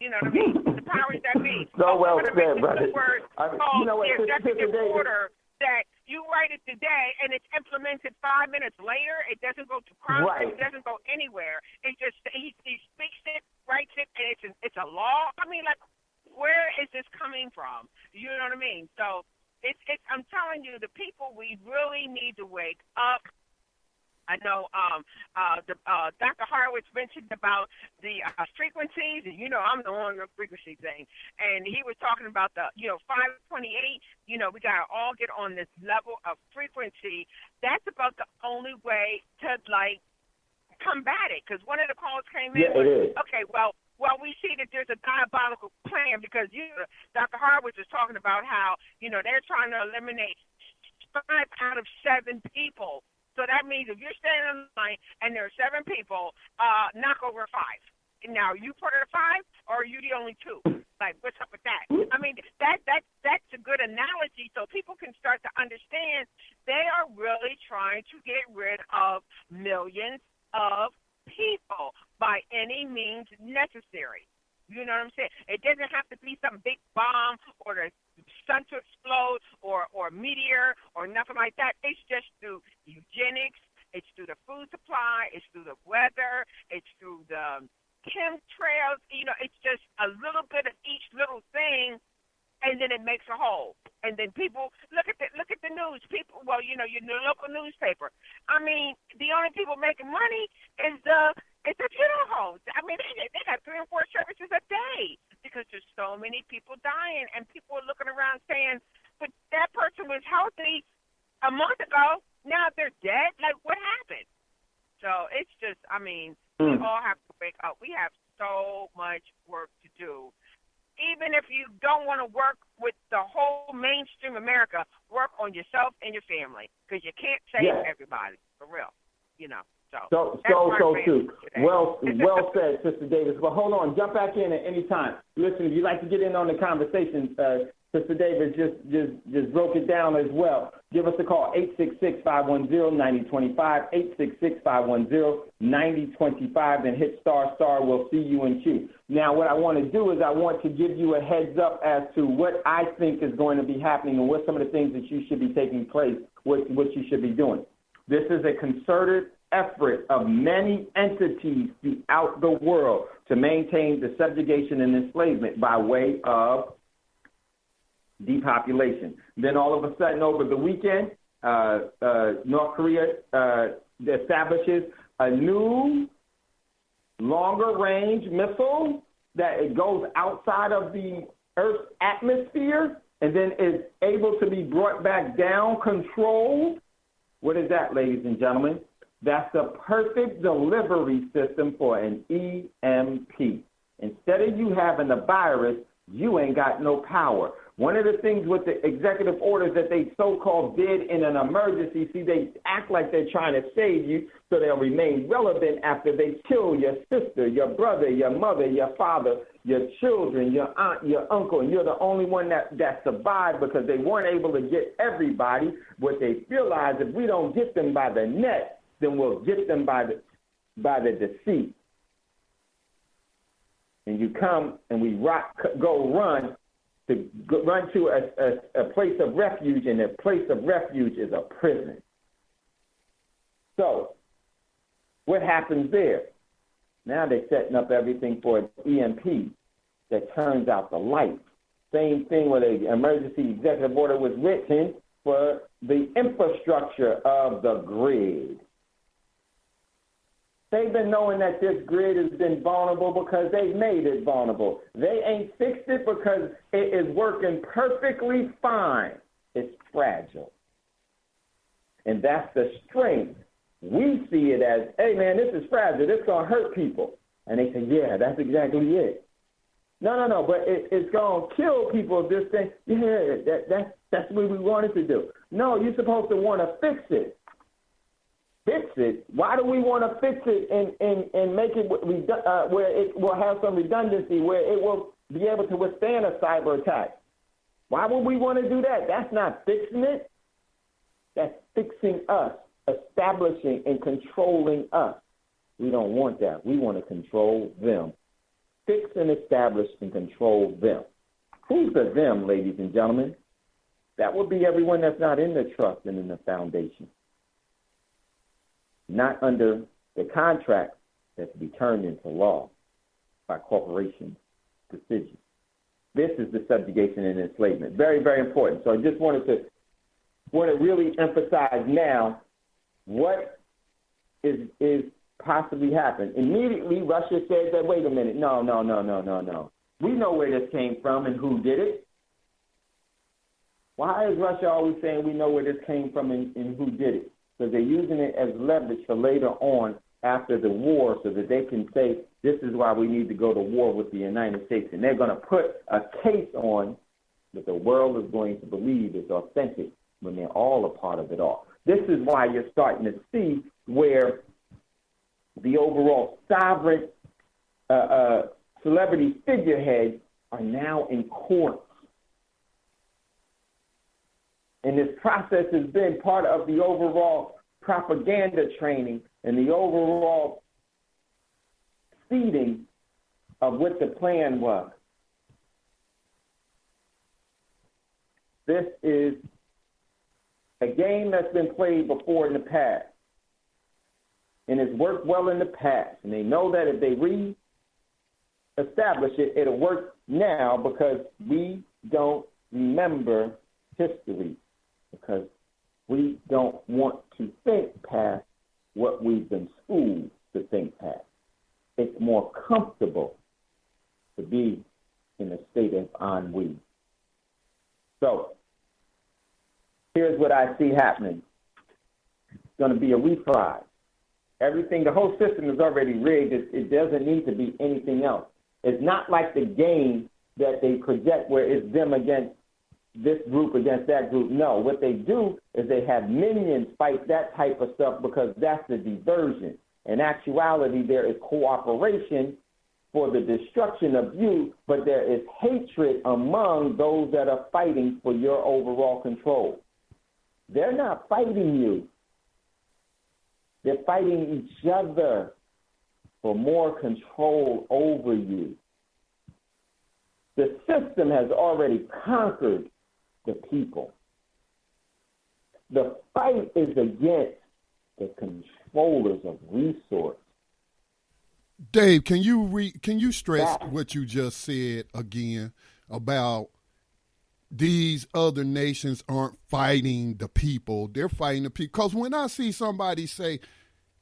You know what I mean? The powers that be. So well said, brother. The word called the executive order that you write it today and it's implemented 5 minutes later. It doesn't go to Congress. Right. It doesn't go anywhere. It just he speaks it, writes it, and it's a law. I mean, like, where is this coming from? You know what I mean? So it's I'm telling you, the people, we really need to wake up. I know Dr. Horowitz mentioned about the frequencies, and I'm the one on the frequency thing, and he was talking about the 528. We gotta all get on this level of frequency. That's about the only way to combat it. Because one of the calls came in. Yeah, it is. Okay, well, we see that there's a diabolical plan because Dr. Horowitz is talking about how they're trying to eliminate 5 out of 7 people. So that means if you're standing in line and there are 7 people, knock over 5. Now, are you part of the 5, or are you the only 2? Like, what's up with that? I mean, that's a good analogy so people can start to understand they are really trying to get rid of millions of people by any means necessary. You know what I'm saying? It doesn't have to be some big bomb or the sun to explode or meteor or nothing like that. It's just through eugenics. It's through the food supply. It's through the weather. It's through the chemtrails. It's just a little bit of each little thing, and then it makes a hole. And then people look at the news. People, well, your local newspaper. I mean, the only people making money is the funeral homes. I mean, they got 3 or 4 services a day because there's so many people dying, and people are looking around saying, "But that person was healthy a month ago. Now they're dead. Like, what happened?" So it's just, I mean, we all have to wake up. We have so much work to do. Even if you don't want to work with the whole mainstream America, work on yourself and your family, because you can't save everybody, for real, So true. Well said, Sister Davis. But hold on, jump back in at any time. Listen, if you'd like to get in on the conversation, Sister Davis just broke it down as well. Give us a call, 866-510-9025, 866-510-9025, then hit **. We'll see you in queue. Now, what I want to do is I want to give you a heads up as to what I think is going to be happening and what some of the things that you should be taking place, what you should be doing. This is a concerted effort of many entities throughout the world to maintain the subjugation and enslavement by way of depopulation. Then all of a sudden over the weekend, North Korea establishes a new longer-range missile that it goes outside of the Earth's atmosphere and then is able to be brought back down, controlled. What is that, ladies and gentlemen? That's the perfect delivery system for an EMP. Instead of you having the virus, you ain't got no power. One of the things with the executive orders that they so-called did in an emergency, see, they act like they're trying to save you so they'll remain relevant after they kill your sister, your brother, your mother, your father, your children, your aunt, your uncle, and you're the only one that survived because they weren't able to get everybody. What they realize, if we don't get them by the neck, then we'll get them by the deceit. And you come and we run to a place of refuge, and a place of refuge is a prison. So what happens there? Now they're setting up everything for an EMP that turns out the light. Same thing where the emergency executive order was written for the infrastructure of the grid. They've been knowing that this grid has been vulnerable because they made it vulnerable. They ain't fixed it because it is working perfectly fine. It's fragile. And that's the strength. We see it as, hey, man, this is fragile. This is going to hurt people. And they say, yeah, that's exactly it. No, but it's going to kill people if this thing, that's what we wanted to do. No, you're supposed to want to fix it. Fix it. Why do we want to fix it and make it where it will have some redundancy, where it will be able to withstand a cyber attack? Why would we want to do that? That's not fixing it. That's fixing us, establishing and controlling us. We don't want that. We want to control them. Fix and establish and control them. Who's the them, ladies and gentlemen? That would be everyone that's not in the trust and in the foundation. Not under the contract that's to be turned into law by corporations' decisions. This is the subjugation and enslavement. Very, very important. So I just want to really emphasize now what is possibly happening. Immediately, Russia says that, wait a minute, no. We know where this came from and who did it. Why is Russia always saying we know where this came from and who did it? Because they're using it as leverage for later on after the war so that they can say, this is why we need to go to war with the United States. And they're going to put a case on that the world is going to believe is authentic when they're all a part of it all. This is why you're starting to see where the overall sovereign celebrity figureheads are now in court. And this process has been part of the overall propaganda training and the overall seeding of what the plan was. This is a game that's been played before in the past. And it's worked well in the past. And they know that if they re-establish it, it'll work now because we don't remember history because we don't want to think past what we've been schooled to think past. It's more comfortable to be in a state of ennui. So, here's what I see happening. It's going to be a reprise. Everything, the whole system is already rigged. It doesn't need to be anything else. It's not like the game that they project where it's them against this group against that group. No, what they do is they have minions fight that type of stuff because that's the diversion. In actuality, there is cooperation for the destruction of you, but there is hatred among those that are fighting for your overall control. They're not fighting you. They're fighting each other for more control over you. The system has already conquered the people. The fight is against the controllers of resource. Dave, can you stress what you just said again about these other nations aren't fighting the people, they're fighting the people? Because when I see somebody say,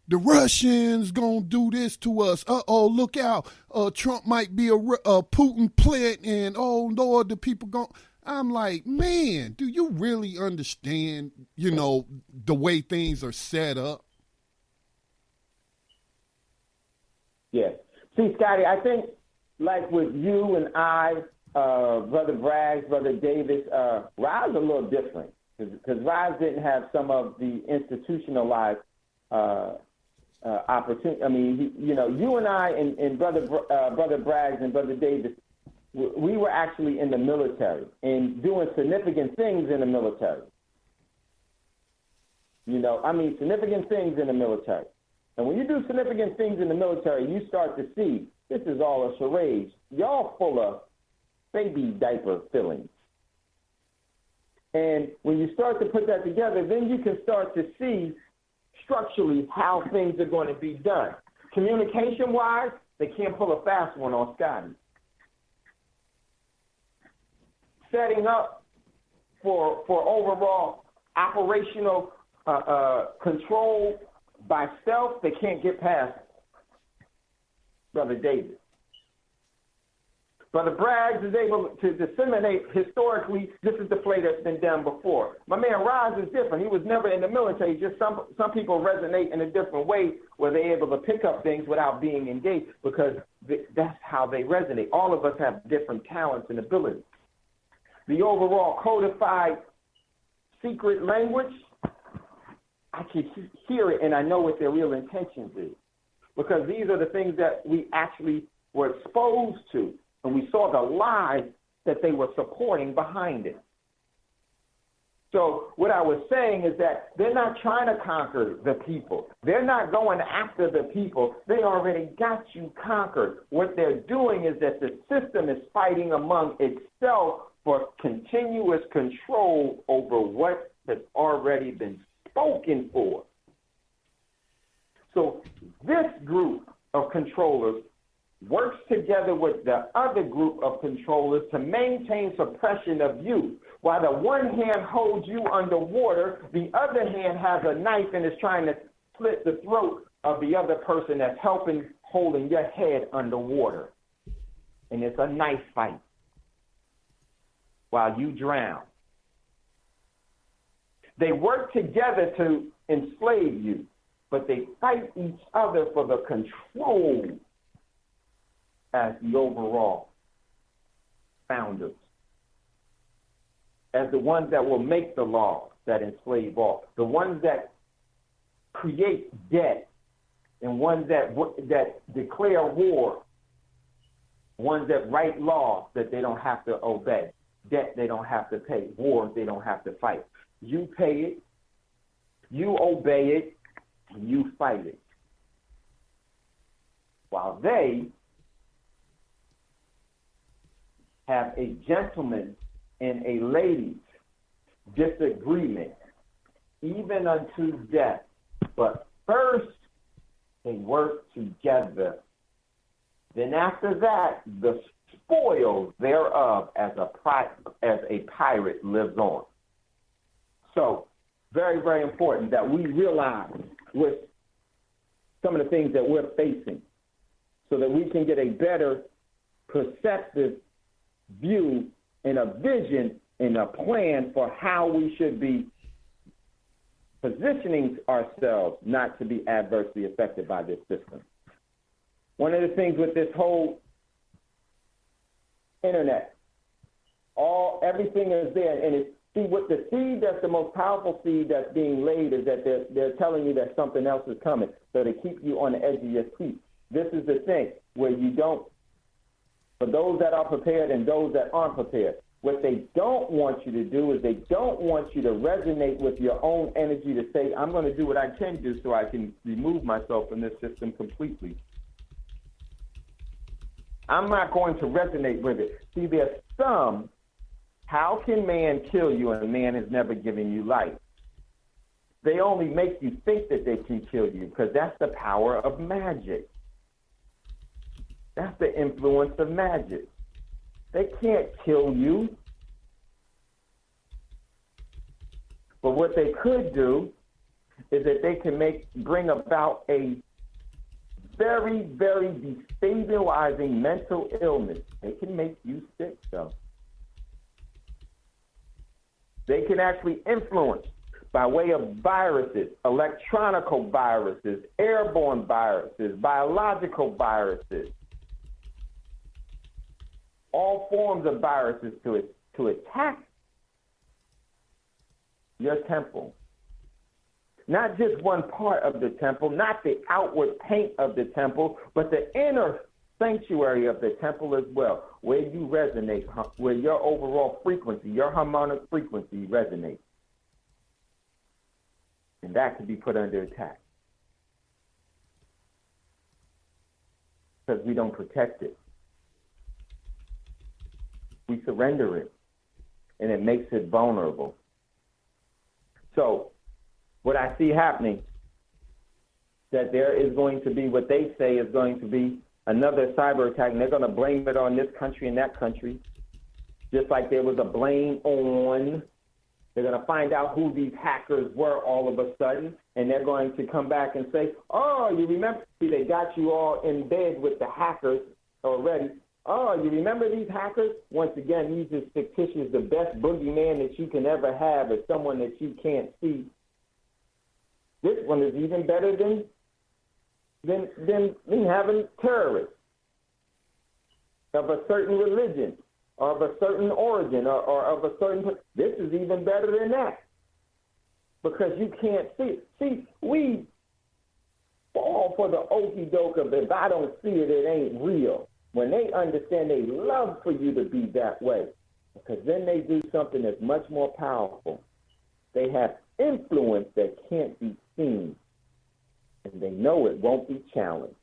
the Russians gonna do this to us, look out, Trump might be a Putin plant, and oh Lord, the people I'm like, man, do you really understand, the way things are set up? Yes. See, Scotty, I think like with you and I, Brother Braggs, Brother Davis, Rise a little different because Rise didn't have some of the institutionalized opportunity. I mean, you and I and Brother Braggs and Brother Davis, we were actually in the military and doing significant things in the military. Significant things in the military. And when you do significant things in the military, you start to see this is all a charade. Y'all full of baby diaper fillings. And when you start to put that together, then you can start to see structurally how things are going to be done. Communication-wise, they can't pull a fast one on Scotty. Setting up for overall operational control by stealth, they can't get past Brother David. Brother Braggs is able to disseminate historically, this is the play that's been done before. My man Rise is different. He was never in the military. Just some people resonate in a different way where they're able to pick up things without being engaged because that's how they resonate. All of us have different talents and abilities. The overall codified secret language, I can hear it and I know what their real intentions is because these are the things that we actually were exposed to and we saw the lies that they were supporting behind it. So what I was saying is that they're not trying to conquer the people. They're not going after the people. They already got you conquered. What they're doing is that the system is fighting among itself for continuous control over what has already been spoken for. So this group of controllers works together with the other group of controllers to maintain suppression of you. While the one hand holds you underwater, the other hand has a knife and is trying to slit the throat of the other person that's holding your head underwater. And it's a knife fight while you drown. They work together to enslave you, but they fight each other for the control as the overall founders, as the ones that will make the laws that enslave all, the ones that create debt, and ones that declare war, ones that write laws that they don't have to obey, debt they don't have to pay, wars they don't have to fight. You pay it, you obey it, and you fight it. While they have a gentleman and a lady's disagreement, even unto death. But first, they work together. Then after that, the spoils thereof as a pirate lives on. So, very, very important that we realize with some of the things that we're facing so that we can get a better perceptive view and a vision and a plan for how we should be positioning ourselves not to be adversely affected by this system. One of the things with this whole internet, everything is there, and with the seed that's the most powerful seed that's being laid is that they're telling you that something else is coming, so they keep you on the edge of your seat. This is the thing where you don't, for those that are prepared and those that aren't prepared, what they don't want you to do is they don't want you to resonate with your own energy to say, I'm going to do what I can do so I can remove myself from this system completely. I'm not going to resonate with it. See, there's some, how can man kill you and man has never given you life? They only make you think that they can kill you because that's the power of magic. That's the influence of magic. They can't kill you. But what they could do is that they can bring about a very, very destabilizing mental illness. They can make you sick, though. They can actually influence by way of viruses, electronical viruses, airborne viruses, biological viruses, all forms of viruses to attack your temple. Not just one part of the temple, not the outward paint of the temple, but the inner sanctuary of the temple as well, where you resonate, where your overall frequency, your harmonic frequency resonates. And that could be put under attack. Because we don't protect it. We surrender it. And it makes it vulnerable. So, what I see happening, that there is going to be what they say is going to be another cyber attack, and they're going to blame it on this country and that country, just like there was a blame on. They're going to find out who these hackers were all of a sudden, and they're going to come back and say, oh, you remember, see, they got you all in bed with the hackers already. Oh, you remember these hackers? Once again, these are fictitious. The best boogeyman that you can ever have is someone that you can't see. This one is even better than me having terrorists of a certain religion or of a certain origin or of a certain... This is even better than that because you can't see it. See, we fall for the okie doke of if I don't see it, it ain't real. When they understand, they love for you to be that way because then they do something that's much more powerful. They have influence that can't be seen, and they know it won't be challenged.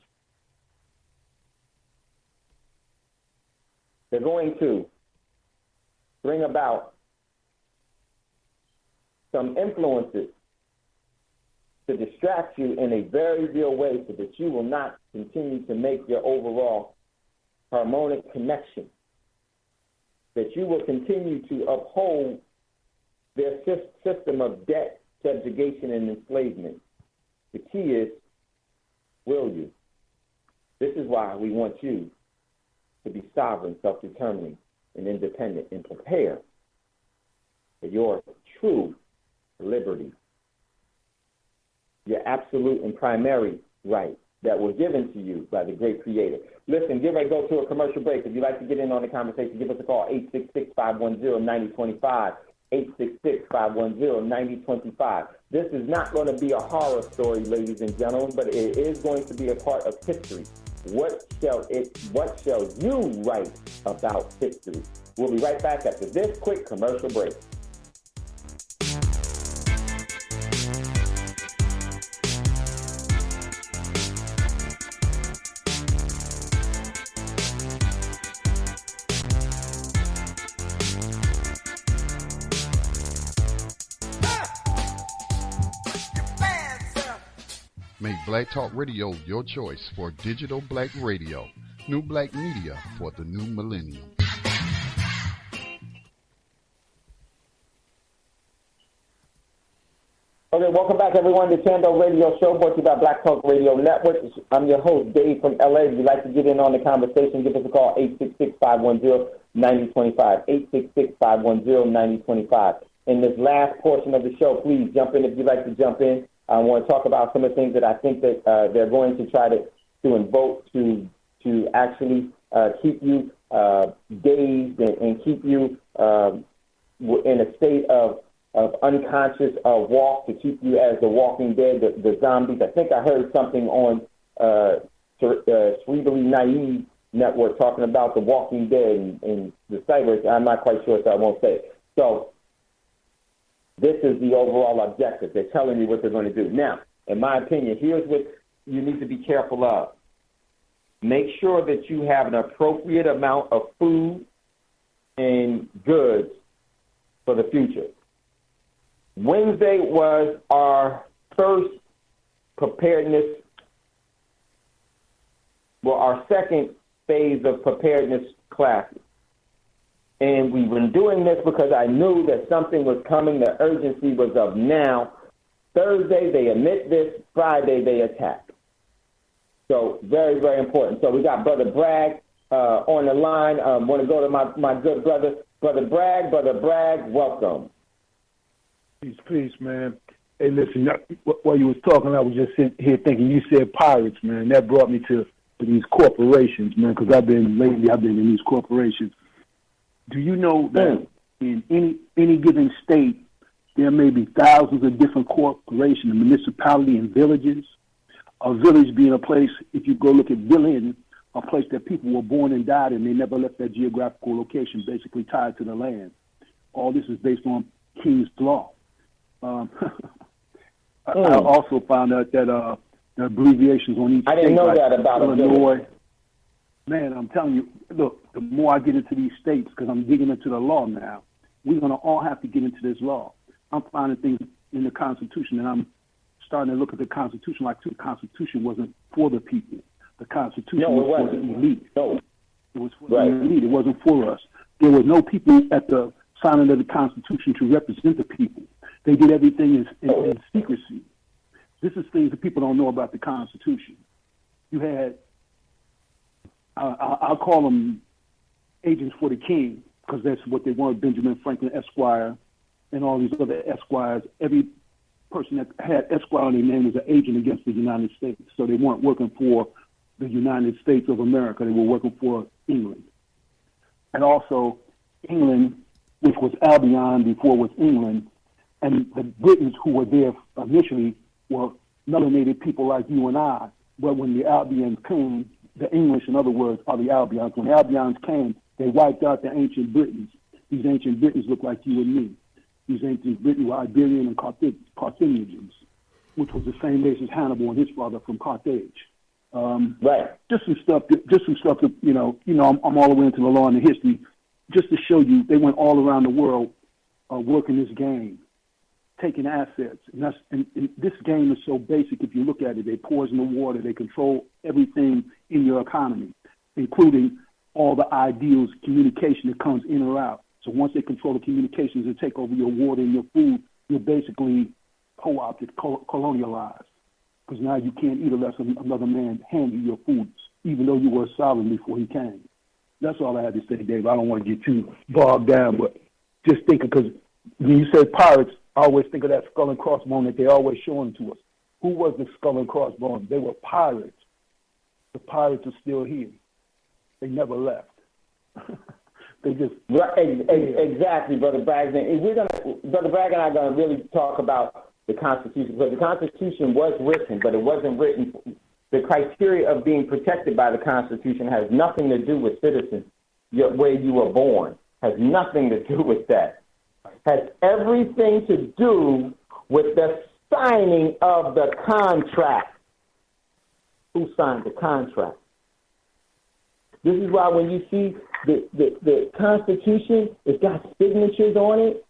They're going to bring about some influences to distract you in a very real way so that you will not continue to make your overall harmonic connection, that you will continue to uphold their system of debt, subjugation, and enslavement. The key is, will you? This is why we want you to be sovereign, self-determining, and independent, and prepare for your true liberty, your absolute and primary right that was given to you by the great Creator. Listen, get ready to go to a commercial break. If you'd like to get in on the conversation, give us a call, 866-510-9025. 866-510-9025. This is not going to be a horror story, ladies and gentlemen, but it is going to be a part of history. What shall you write about history? We'll be right back after this quick commercial break. Make Black Talk Radio your choice for digital black radio. New Black Media for the new millennium. Okay, welcome back, everyone, to Thando Radio Show, brought to you by Black Talk Radio Network. I'm your host, Dave from LA. If you'd like to get in on the conversation, give us a call, 866-510-9025, 866-510-9025. In this last portion of the show, please jump in if you'd like to jump in. I want to talk about some of the things that I think that they're going to try to invoke to actually keep you dazed and keep you in a state of unconscious walk, to keep you as the Walking Dead, the zombies. I think I heard something on Cerebrally Naive Network talking about the Walking Dead and the cyber. I'm not quite sure, so I won't say it. So this is the overall objective. They're telling you what they're going to do. Now, in my opinion, here's what you need to be careful of. Make sure that you have an appropriate amount of food and goods for the future. Wednesday was our first preparedness, our second phase of preparedness classes. And we've been doing this because I knew that something was coming. The urgency was of now. Thursday, they admit this. Friday, they attack. So very, very important. So we got Brother Bragg on the line. I want to go to my good brother, Brother Bragg. Brother Bragg, welcome. Peace, man. Hey, listen, while you was talking, I was just sitting here thinking, you said pirates, man. That brought me to these corporations, man, because I've been in these corporations. Do you know that in any given state, there may be thousands of different corporations, municipality, and villages? A village being a place, if you go look at village, a place that people were born and died and they never left that geographical location, basically tied to the land. All this is based on King's Law. I also found out that the abbreviations on each state. I didn't know that about Illinois. Man, I'm telling you, look, the more I get into these states, because I'm digging into the law now, we're going to all have to get into this law. I'm finding things in the Constitution, and I'm starting to look at the Constitution like the Constitution wasn't for the people. The Constitution was for the elite. It was for the elite. It wasn't for us. There were no people at the signing of the Constitution to represent the people. They did everything in secrecy. This is things that people don't know about the Constitution. You had, I'll call them agents for the king, because that's what they wanted, Benjamin Franklin Esquire and all these other Esquires. Every person that had Esquire on their name was an agent against the United States. So they weren't working for the United States of America. They were working for England. And also England, which was Albion before it was England, and the Britons who were there initially were melanated people like you and I. But when the Albions came, the English, in other words, are the Albions. When the Albions came, they wiped out the ancient Britons. These ancient Britons look like you and me. These ancient Britons were Iberian and Carthaginians, which was the same race as Hannibal and his father from Carthage. Right. Just some stuff that I'm all the way into the law and the history, just to show you they went all around the world working this game, taking assets. And this game is so basic if you look at it. They poison the water. They control everything in your economy, including all the ideals, communication that comes in or out. So once they control the communications and take over your water and your food, you're basically co-opted, colonialized. Because now you can't eat unless another man hands you your food, even though you were a sovereign before he came. That's all I had to say, Dave. I don't want to get too bogged down, but just thinking, because when you say pirates, I always think of that skull and crossbone that they're always showing to us. Who was the skull and crossbone? They were pirates. The pirates are still here. They never left. They just exactly, Brother Bragg. Brother Bragg and I are going to really talk about the Constitution, because the Constitution was written, but it wasn't written. The criteria of being protected by the Constitution has nothing to do with citizens, where you were born. Has nothing to do with that. Has everything to do with the signing of the contract. Who signed the contract? This is why when you see the Constitution, it's got signatures on it.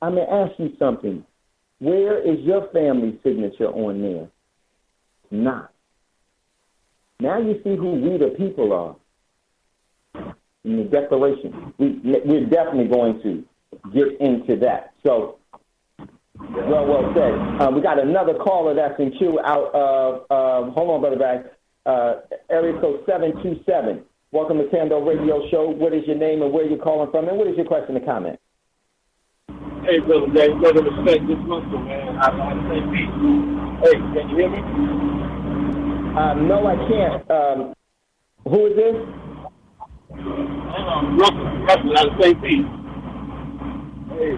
I'm going to ask you something. Where is your family signature on there? Not. Now you see who we the people are. in the declaration. We're definitely going to get into that. So, well said. We got another caller that's in queue out of, hold on, Brother Bragg, area code 727. Welcome to Thando Radio Show. What is your name and where you're calling from, and what is your question or comment? Hey, Brother Dave, brother, respect this muscle, man. I'm St. Pete. Hey, can you hear me? No, I can't. Who is this? Russell out of St. Pete. Hey,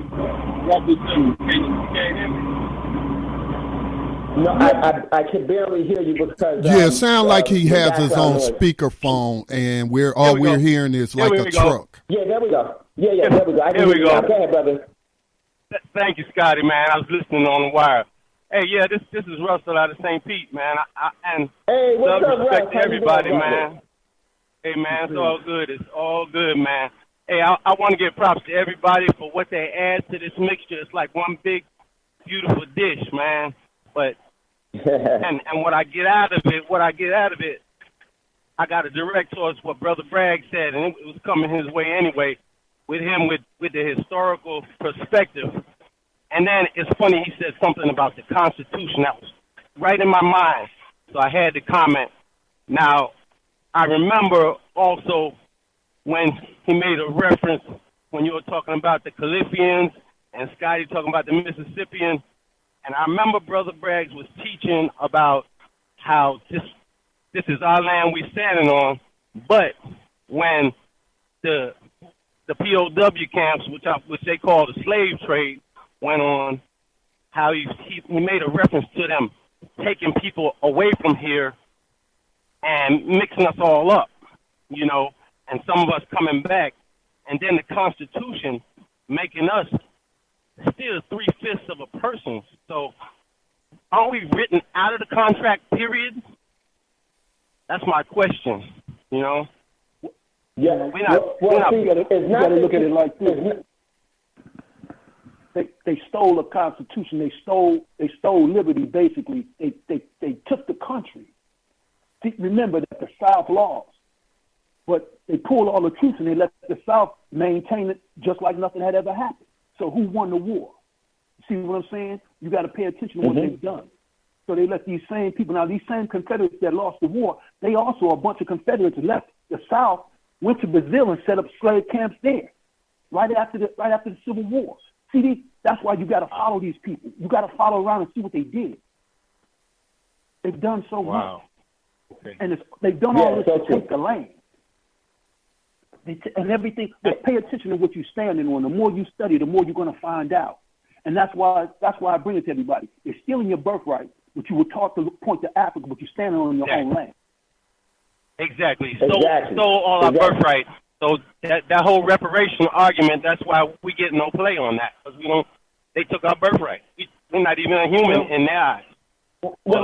Russell, too. Can you hear me? No, I can barely hear you because it sounds like he has his own speakerphone, and we're hearing is like a truck. Yeah, there we go. Yeah, there we go. I can hear you now. Go ahead, brother. Thank you, Scotty, man. I was listening on the wire. Hey, yeah, this is Russell out of St. Pete, man. Hey, what's up, respect Russ? to everybody, man. Hey, man, it's all good. It's all good, man. Hey, I want to give props to everybody for what they add to this mixture. It's like one big, beautiful dish, man. But and what I get out of it, I got to direct towards what Brother Bragg said, and it was coming his way anyway, with him with the historical perspective. And then it's funny, he said something about the Constitution that was right in my mind, so I had to comment. Now, I remember also when he made a reference when you were talking about the Califians and Scotty talking about the Mississippian. And I remember Brother Braggs was teaching about how this is our land we're standing on, but when the POW camps, which they call the slave trade, went on, how he made a reference to them taking people away from here and mixing us all up, you know, and some of us coming back, and then the Constitution making us still 3/5 of a person. So aren't we written out of the contract, period? That's my question, you know? Yeah, we're not, you got to look at it like this. They stole the Constitution. They stole liberty. Basically, they took the country. Remember that the South lost, but they pulled all the troops and they let the South maintain it just like nothing had ever happened. So who won the war? See what I'm saying? You got to pay attention to what they've done. So they let these same people. Now these same Confederates that lost the war, they also a bunch of Confederates left the South, went to Brazil and set up slave camps there, right after the Civil War. See, that's why you got to follow these people. You got to follow around and see what they did. They've done so much, and they've done all this to take the land. And everything. Pay attention to what you're standing on. The more you study, the more you're going to find out. And that's why I bring it to everybody. They're stealing your birthright, but you were taught to point to Africa, but you're standing on your own land. Exactly. Stole all our birthright. So that whole reparation argument, that's why we get no play on that, because they took our birthright. We're not even a human in their eyes. Let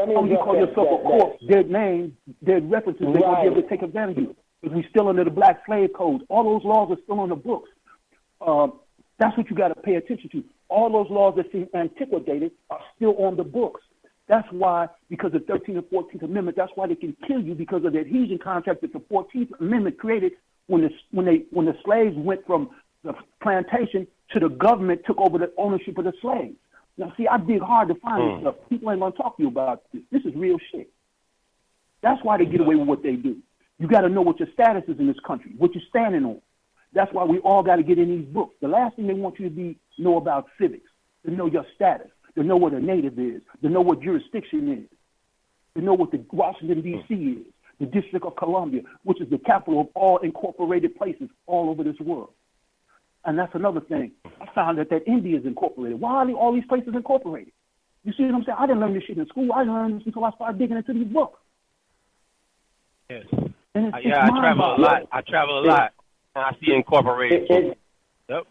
me you call yourself a corpse, dead name, dead references, they're going to be able to take advantage of you. Because we're still under the black slave codes. All those laws are still on the books. That's what you got to pay attention to. All those laws that seem antiquated are still on the books. That's why, because of the 13th and 14th Amendment, that's why they can kill you, because of the adhesion contract that the 14th Amendment created when the slaves went from the plantation to the government took over the ownership of the slaves. Now, see, I dig hard to find this stuff. People ain't going to talk to you about this. This is real shit. That's why they get away with what they do. You got to know what your status is in this country, what you're standing on. That's why we all got to get in these books. The last thing they want you to know about civics, to know your status, to know what a native is, to know what jurisdiction is, to know what the Washington, D.C. is, the District of Columbia, which is the capital of all incorporated places all over this world. And that's another thing. I found that India is incorporated. Why are all these places incorporated? You see what I'm saying? I didn't learn this shit in school. I didn't learn this until I started digging into these books. Yes. I travel a lot. And I see incorporated. Yep.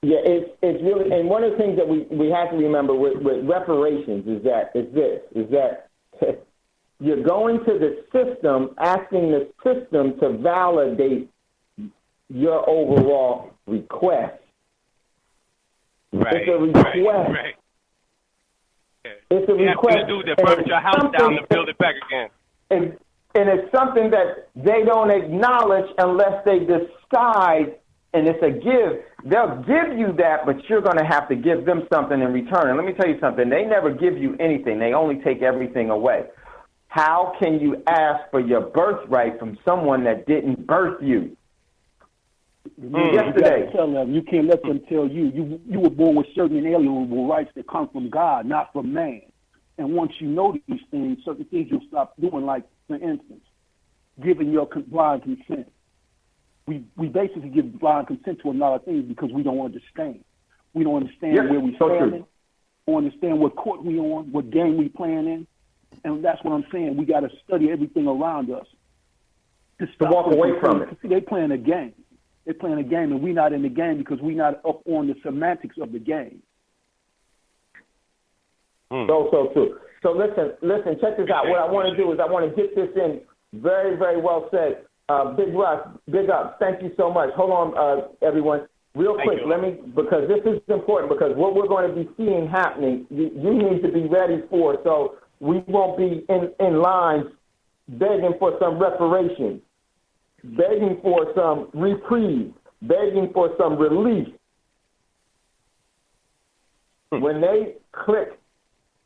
Yeah, it's really, and one of the things that we have to remember with reparations is that you're going to the system, asking the system to validate your overall request. Right. It's a request. Right. It's a request. You have to do that, burn your house down and build it back again. And it's something that they don't acknowledge unless they decide, and it's a give. They'll give you that, but you're going to have to give them something in return. And let me tell you something. They never give you anything. They only take everything away. How can you ask for your birthright from someone that didn't birth you? Yesterday. You tell them. You can't let them tell you. You were born with certain inalienable rights that come from God, not from man. And once you know these things, certain things you'll stop doing, like, for instance, giving your blind consent. We basically give blind consent to a lot of things because we don't understand. We don't understand where we stand. We don't understand what court we on, what game we playing in. And that's what I'm saying. We got to study everything around us. To walk away from it. See, they playing a game. They're playing a game, and we're not in the game because we're not up on the semantics of the game. So true. So listen, check this out. What I want to do is I want to get this in very, very well said. Big Russ, big up. Thank you so much. Hold on, everyone. Real quick, because this is important, because what we're going to be seeing happening, you need to be ready for it, so we won't be in lines begging for some reparations, begging for some reprieve, begging for some relief. When they click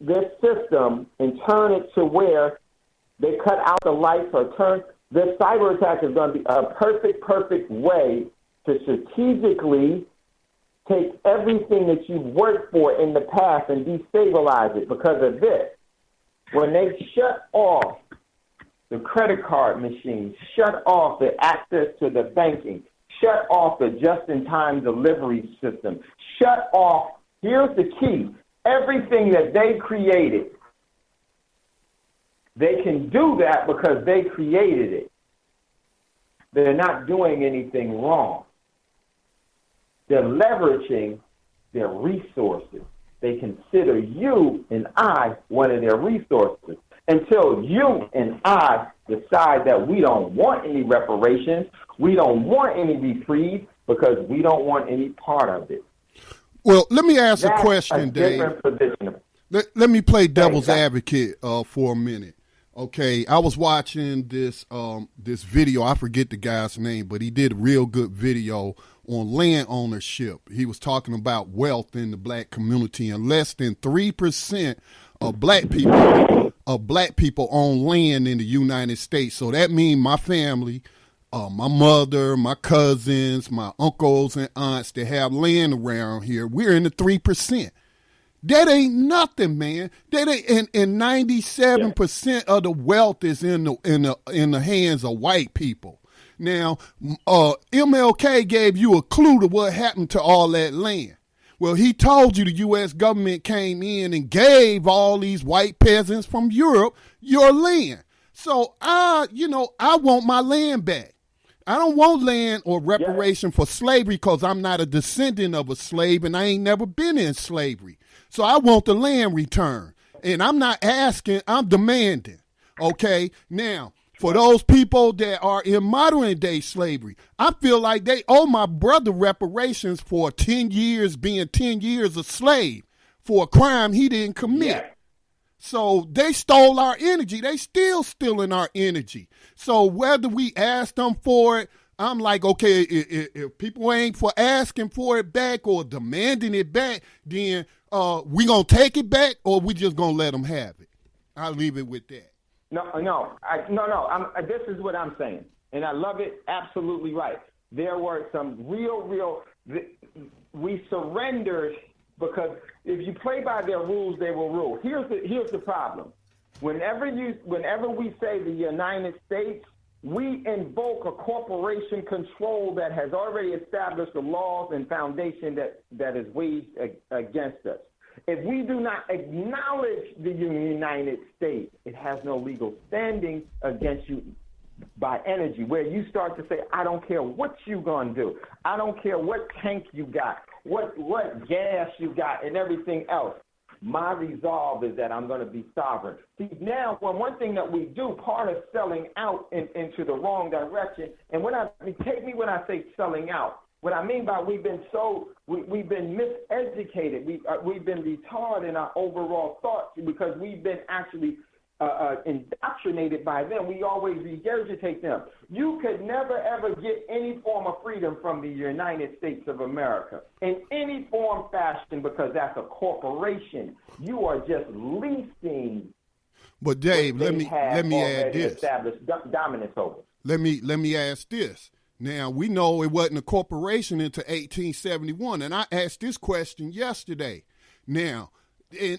this system and turn it to where they cut out the lights or turn, this cyber attack is going to be a perfect way to strategically take everything that you've worked for in the past and destabilize it because of this. When they shut off the credit card machines, shut off the access to the banking, shut off the just-in-time delivery system, shut off, here's the key, everything that they created. They can do that because they created it. They're not doing anything wrong. They're leveraging their resources. They consider you and I one of their resources. Until you and I decide that we don't want any reparations, we don't want any reprieve, because we don't want any part of it. Well, let me ask a question, Dave. Let me play devil's advocate for a minute. Okay, I was watching this video. I forget the guy's name, but he did a real good video on land ownership. He was talking about wealth in the black community, and less than 3% of black people own land in the United States. So that means my family, my mother, my cousins, my uncles and aunts that have land around here, we're in the 3%. That ain't nothing, man. That ain't, and 97% of the wealth is in the hands of white people. Now, MLK gave you a clue to what happened to all that land. Well, he told you the U.S. government came in and gave all these white peasants from Europe your land. So I want my land back. I don't want land or reparation for slavery because I'm not a descendant of a slave and I ain't never been in slavery. So I want the land returned. And I'm not asking, I'm demanding. Okay? Now, for those people that are in modern day slavery, I feel like they owe my brother reparations for 10 years being 10 years a slave for a crime he didn't commit. Yeah. So they stole our energy. They still stealing our energy. So whether we ask them for it, I'm like, okay, if people ain't for asking for it back or demanding it back, then we going to take it back or we just going to let them have it. I'll leave it with that. No. This is what I'm saying, and I love it. Absolutely right. There were some real. We surrendered because if you play by their rules, they will rule. Here's the problem. Whenever we say the United States, we invoke a corporation control that has already established the laws and foundation that is waged against us. If we do not acknowledge the United States, it has no legal standing against you by energy, where you start to say, I don't care what you're going to do. I don't care what tank you got, what gas you got, and everything else. My resolve is that I'm going to be sovereign. See, now, one thing that we do, part of selling out into the wrong direction, and take me when I say selling out. What I mean by we've been miseducated. We've been retarded in our overall thoughts because we've been actually indoctrinated by them. We always regurgitate them. You could never, ever get any form of freedom from the United States of America in any form, fashion, because that's a corporation. You are just leasing. But Dave, let me add this. Established dominance over. Let me ask this. Now, we know it wasn't a corporation until 1871, and I asked this question yesterday. Now,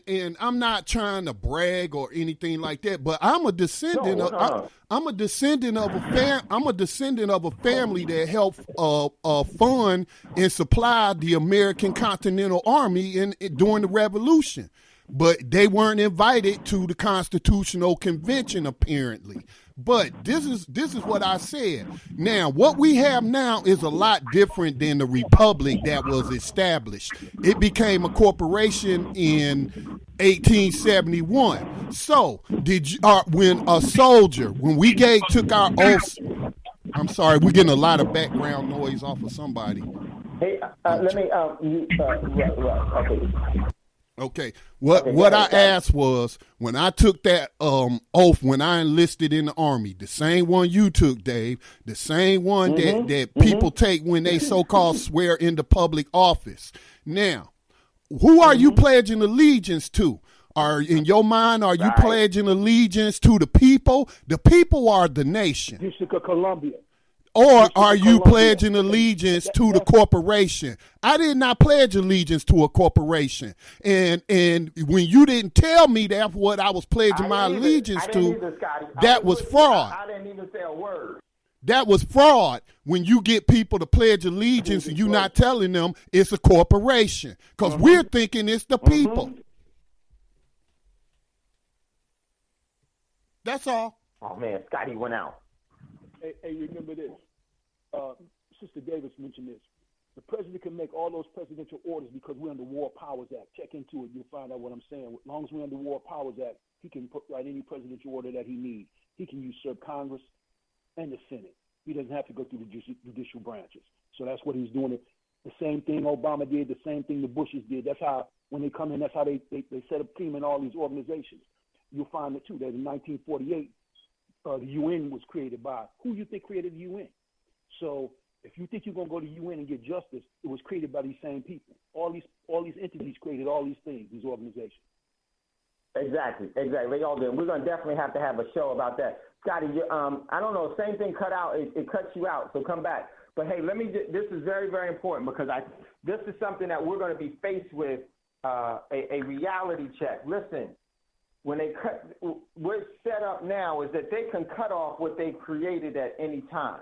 and I'm not trying to brag or anything like that, but I'm a descendant of I'm a descendant of a family that helped fund and supply the American Continental Army during the Revolution. But they weren't invited to the Constitutional Convention, apparently. But this is what I said. Now, what we have now is a lot different than the republic that was established. It became a corporation in 1871. So, when we took our oaths, I'm sorry, we're getting a lot of background noise off of somebody. Hey, okay. Okay. What I asked was, when I took that oath when I enlisted in the Army, the same one you took, Dave, the same one that people take when they so-called swear into public office. Now, who are you pledging allegiance to? In your mind, are you pledging allegiance to the people? The people are the nation. District of Columbia. Or are you pledging allegiance to the corporation? I did not pledge allegiance to a corporation. And when you didn't tell me that's what I was pledging my allegiance to, that was fraud. I didn't even say a word. That was fraud when you get people to pledge allegiance and you're not telling them it's a corporation. Because we're thinking it's the people. That's all. Oh, man, Scotty went out. Hey, remember this. Sister Davis mentioned this. The president can make all those presidential orders because we're under War Powers Act. Check into it. You'll find out what I'm saying. As long as we're under War Powers Act, he can write any presidential order that he needs. He can usurp Congress and the Senate. He doesn't have to go through the judicial branches. So that's what he's doing. The same thing Obama did, the same thing the Bushes did. That's how, when they come in, that's how they set up FEMA and all these organizations. You'll find it, too, that in 1948, the UN was created by, who you think created the UN? So if you think you're going to go to the UN and get justice, it was created by these same people. All these entities created all these things, these organizations. Exactly. They all did. We're going to definitely have to have a show about that. Scotty, I don't know, same thing cut out. It cuts you out, so come back. But, hey, this is very, very important because this is something that we're going to be faced with, a reality check. Listen. When what's set up now is that they can cut off what they created at any time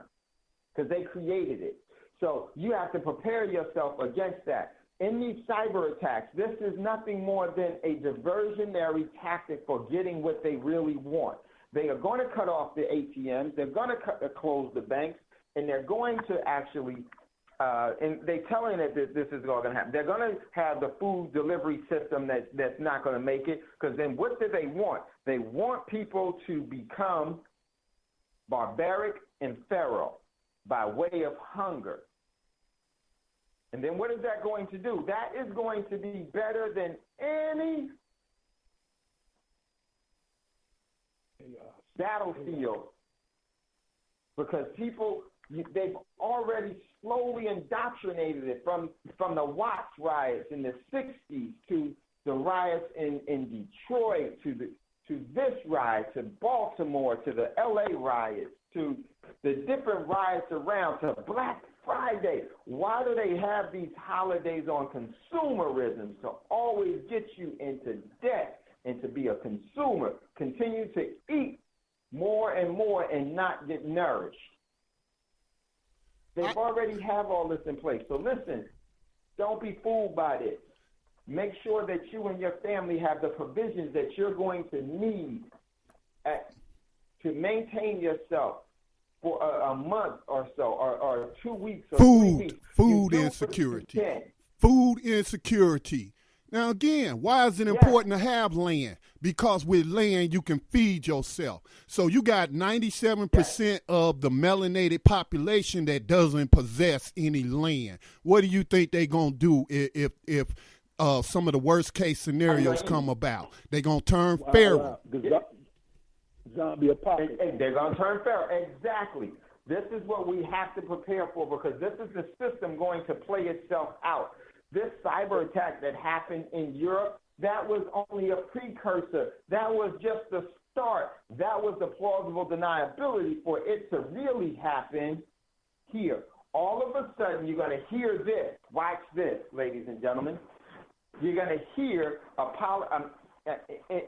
because they created it. So you have to prepare yourself against that. In these cyber attacks, this is nothing more than a diversionary tactic for getting what they really want. They are going to cut off the ATMs, they're going to close the banks, and they're going to actually and they're telling it that this is all going to happen. They're going to have the food delivery system that's not going to make it, because then what do they want? They want people to become barbaric and feral by way of hunger. And then what is that going to do? That is going to be better than any battlefield, because people, they've already slowly indoctrinated it from the Watts riots in the 60s to the riots in Detroit to this riot, to Baltimore, to the LA riots, to the different riots around, to Black Friday. Why do they have these holidays on consumerism? To always get you into debt and to be a consumer, continue to eat more and more and not get nourished. They already have all this in place. So listen, don't be fooled by this. Make sure that you and your family have the provisions that you're going to need to maintain yourself for a month or so, or 2 weeks or 3 weeks. Food insecurity. Food insecurity. Now, again, why is it important to have land? Because with land, you can feed yourself. So you got 97% of the melanated population that doesn't possess any land. What do you think they're going to do if some of the worst case scenarios come about? They're going to turn feral. Zombie apocalypse. They're going to turn feral. Exactly. This is what we have to prepare for, because this is the system going to play itself out. This cyber attack that happened in Europe, that was only a precursor. That was just the start. That was the plausible deniability for it to really happen here. All of a sudden, you're going to hear this. Watch this, ladies and gentlemen. You're going to hear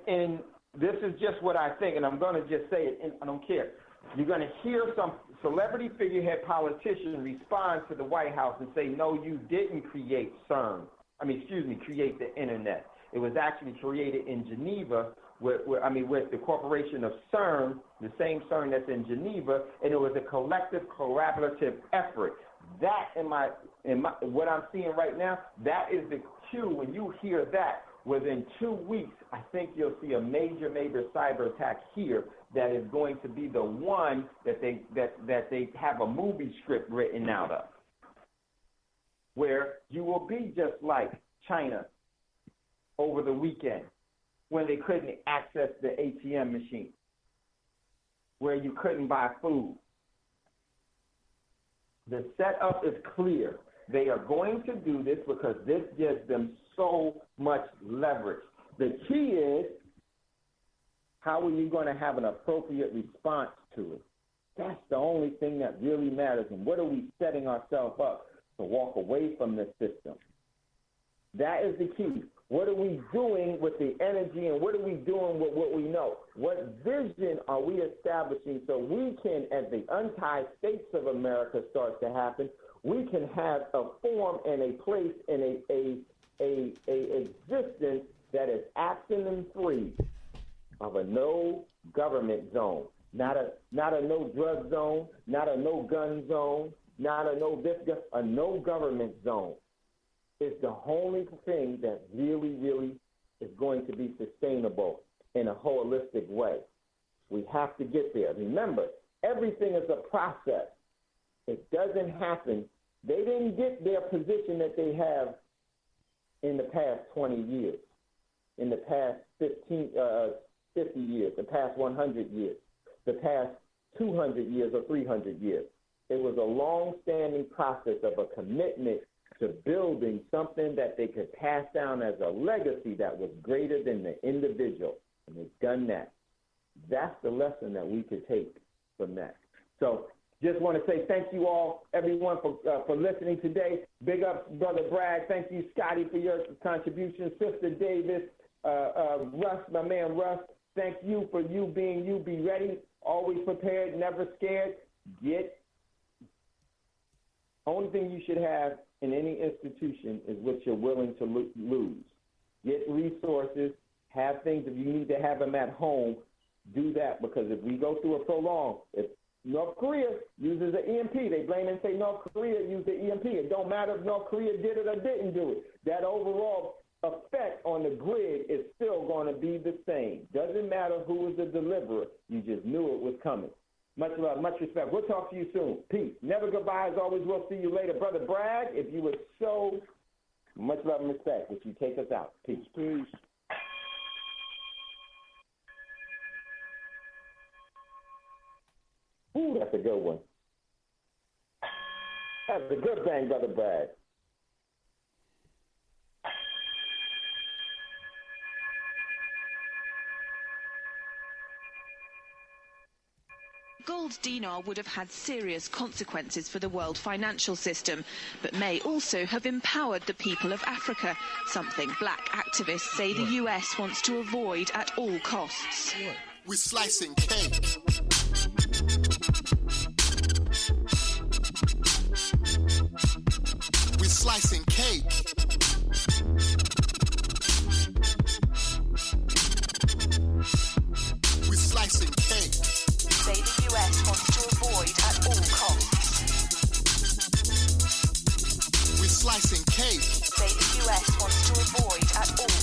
and this is just what I think, and I'm going to just say it, and I don't care. You're going to hear some celebrity figurehead politician respond to the White House and say, no, you didn't create create the internet. It was actually created in Geneva with the corporation of CERN, the same CERN that's in Geneva, and it was a collective collaborative effort. That in what I'm seeing right now, that is the cue. When you hear that, within 2 weeks, I think you'll see a major cyber attack here that is going to be the one that they have a movie script written out of, where you will be just like China over the weekend when they couldn't access the ATM machine, where you couldn't buy food. The setup is clear. They are going to do this because this gives them so much leverage. The key is, how are you going to have an appropriate response to it? That's the only thing that really matters. And what are we setting ourselves up to walk away from this system? That is the key. What are we doing with the energy, and what are we doing with what we know? What vision are we establishing so we can, as the untied states of America starts to happen, we can have a form and a place and a existence that is absent and free of a no government zone, not a no drug zone, not a no gun zone, not a no this, a no government zone. It's the only thing that really, really is going to be sustainable in a holistic way. We have to get there. Remember, everything is a process. It doesn't happen. They didn't get their position that they have in the past 20 years, in the past 50 years, the past 100 years, the past 200 years or 300 years. It was a long-standing process of a commitment to building something that they could pass down as a legacy that was greater than the individual. And they've done that. That's the lesson that we could take from that. So just want to say thank you all, everyone, for listening today. Big ups, Brother Bragg. Thank you, Scotty, for your contribution. Sister Davis, Russ, my man Russ, thank you for you being you. Be ready, always prepared, never scared. Only thing you should have in any institution is what you're willing to lose. Get resources, have things. If you need to have them at home, do that, because if we go through a prolonged, if North Korea uses the EMP, they blame and say North Korea used the EMP. It don't matter if North Korea did it or didn't do it. That overall effect on the grid is still going to be the same. Doesn't matter who was the deliverer. You just knew it was coming. Much love, much respect. We'll talk to you soon. Peace. Never goodbye. As always, we'll see you later. Brother Bragg, if you would show much love and respect, would you take us out? Peace. Peace. Ooh, that's a good one. That's a good thing, Brother Bragg. Gold dinar would have had serious consequences for the world financial system, but may also have empowered the people of Africa, something black activists say the US wants to avoid at all costs. We're slicing cake. We're slicing cake. We're slicing cake. Say the US wants to avoid at all costs. We're slicing cake. Say the US wants to avoid at all